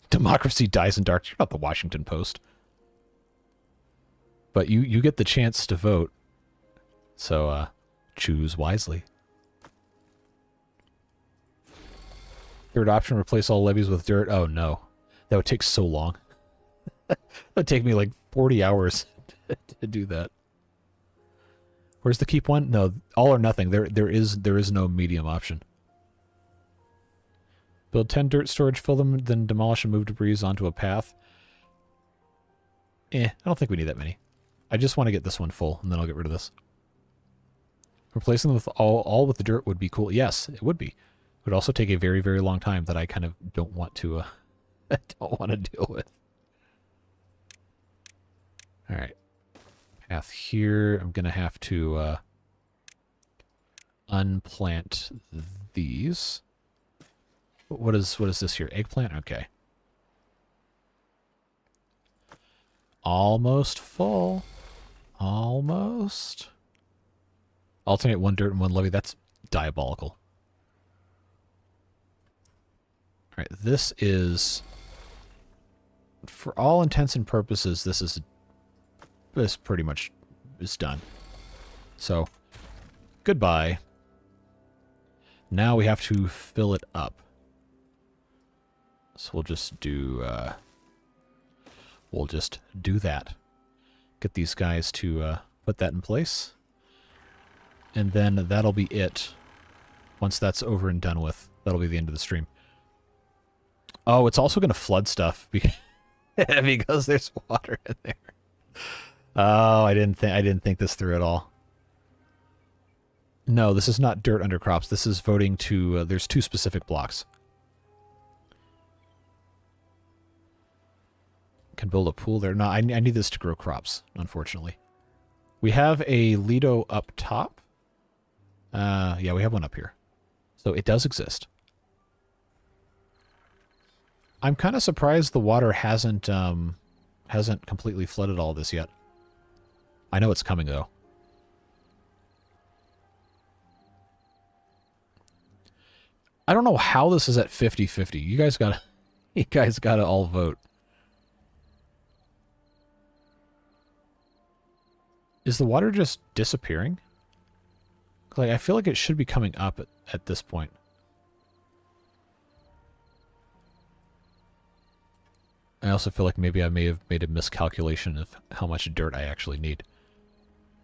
Democracy dies in dark. You're not the Washington Post. But you get the chance to vote. So, choose wisely. Third option, replace all levees with dirt. Oh, no. That would take so long. That would take me like 40 hours to do that. Where's the keep one? No, all or nothing. There is no medium option. Build 10 dirt storage, fill them, then demolish and move debris onto a path. I don't think we need that many. I just want to get this one full, and then I'll get rid of this. Replacing them with all with the dirt would be cool. Yes, it would be. It would also take a very, very long time that I kind of don't want to deal with. All right. Path here. I'm going to have to unplant these. What is this here? Eggplant? Okay. Almost full. Almost. Alternate one dirt and one levee. That's diabolical. Alright, this is... For all intents and purposes, this pretty much is done. So, goodbye. Now we have to fill it up. So we'll just do that. Get these guys to put that in place. And then that'll be it. Once that's over and done with, that'll be the end of the stream. Oh, it's also going to flood stuff because there's water in there. Oh, I didn't think this through at all. No, this is not dirt under crops. This is voting to... there's two specific blocks. Can build a pool there. No, I need this to grow crops, unfortunately. We have a Lido up top. Yeah, we have one up here. So it does exist. I'm kind of surprised the water hasn't completely flooded all this yet. I know it's coming, though. I don't know how this is at 50-50. You guys gotta all vote. Is the water just disappearing? Like, I feel like it should be coming up at this point. I also feel like maybe I may have made a miscalculation of how much dirt I actually need.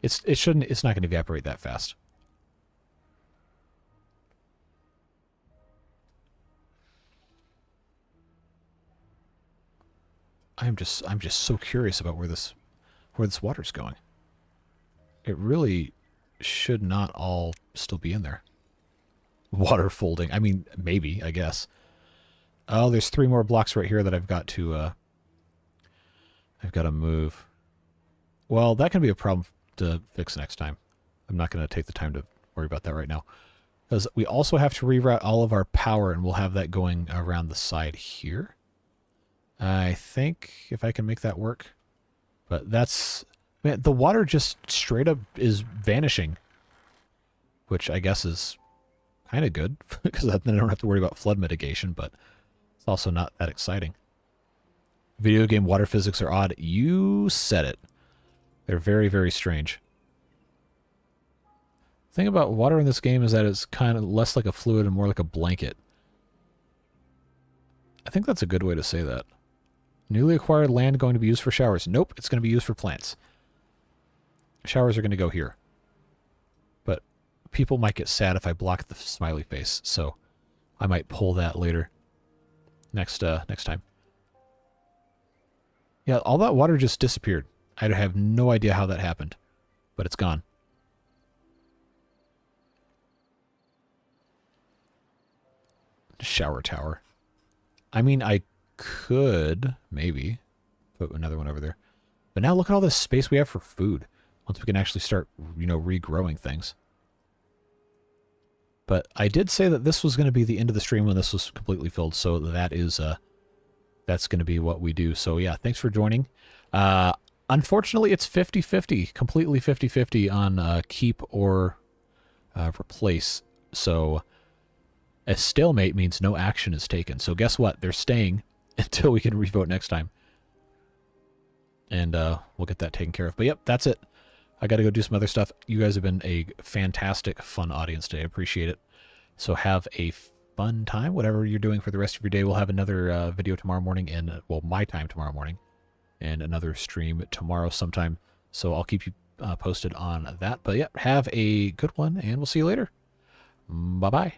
It's not going to evaporate that fast. I'm just so curious about where this water's going. It really should not all still be in there. Water folding. I mean, maybe, I guess. Oh, there's 3 more blocks right here that I've got to move. Well, that can be a problem to fix next time. I'm not going to take the time to worry about that right now. Because we also have to reroute all of our power, and we'll have that going around the side here. I think if I can make that work. But that's... Man, the water just straight up is vanishing. Which I guess is kind of good, because then I don't have to worry about flood mitigation, but it's also not that exciting. Video game water physics are odd. You said it. They're very, very strange. The thing about water in this game is that it's kind of less like a fluid and more like a blanket. I think that's a good way to say that. Newly acquired land going to be used for showers. Nope, it's going to be used for plants. Showers are going to go here. But people might get sad if I block the smiley face, so I might pull that later. Next time. Yeah, all that water just disappeared. I have no idea how that happened, but it's gone. Shower tower. I mean, I could maybe put another one over there. But now look at all this space we have for food. Once we can actually start, you know, regrowing things. But I did say that this was going to be the end of the stream when this was completely filled. So that is, that's going to be what we do. So yeah, thanks for joining. Unfortunately, it's 50-50, completely 50-50 on keep or replace. So a stalemate means no action is taken. So guess what? They're staying until we can revote next time. And we'll get that taken care of. But yep, that's it. I got to go do some other stuff. You guys have been a fantastic, fun audience today. I appreciate it. So have a fun time, whatever you're doing for the rest of your day. We'll have another video tomorrow morning, and well, my time tomorrow morning, and another stream tomorrow sometime. So I'll keep you posted on that. But yeah, have a good one, and we'll see you later. Bye-bye.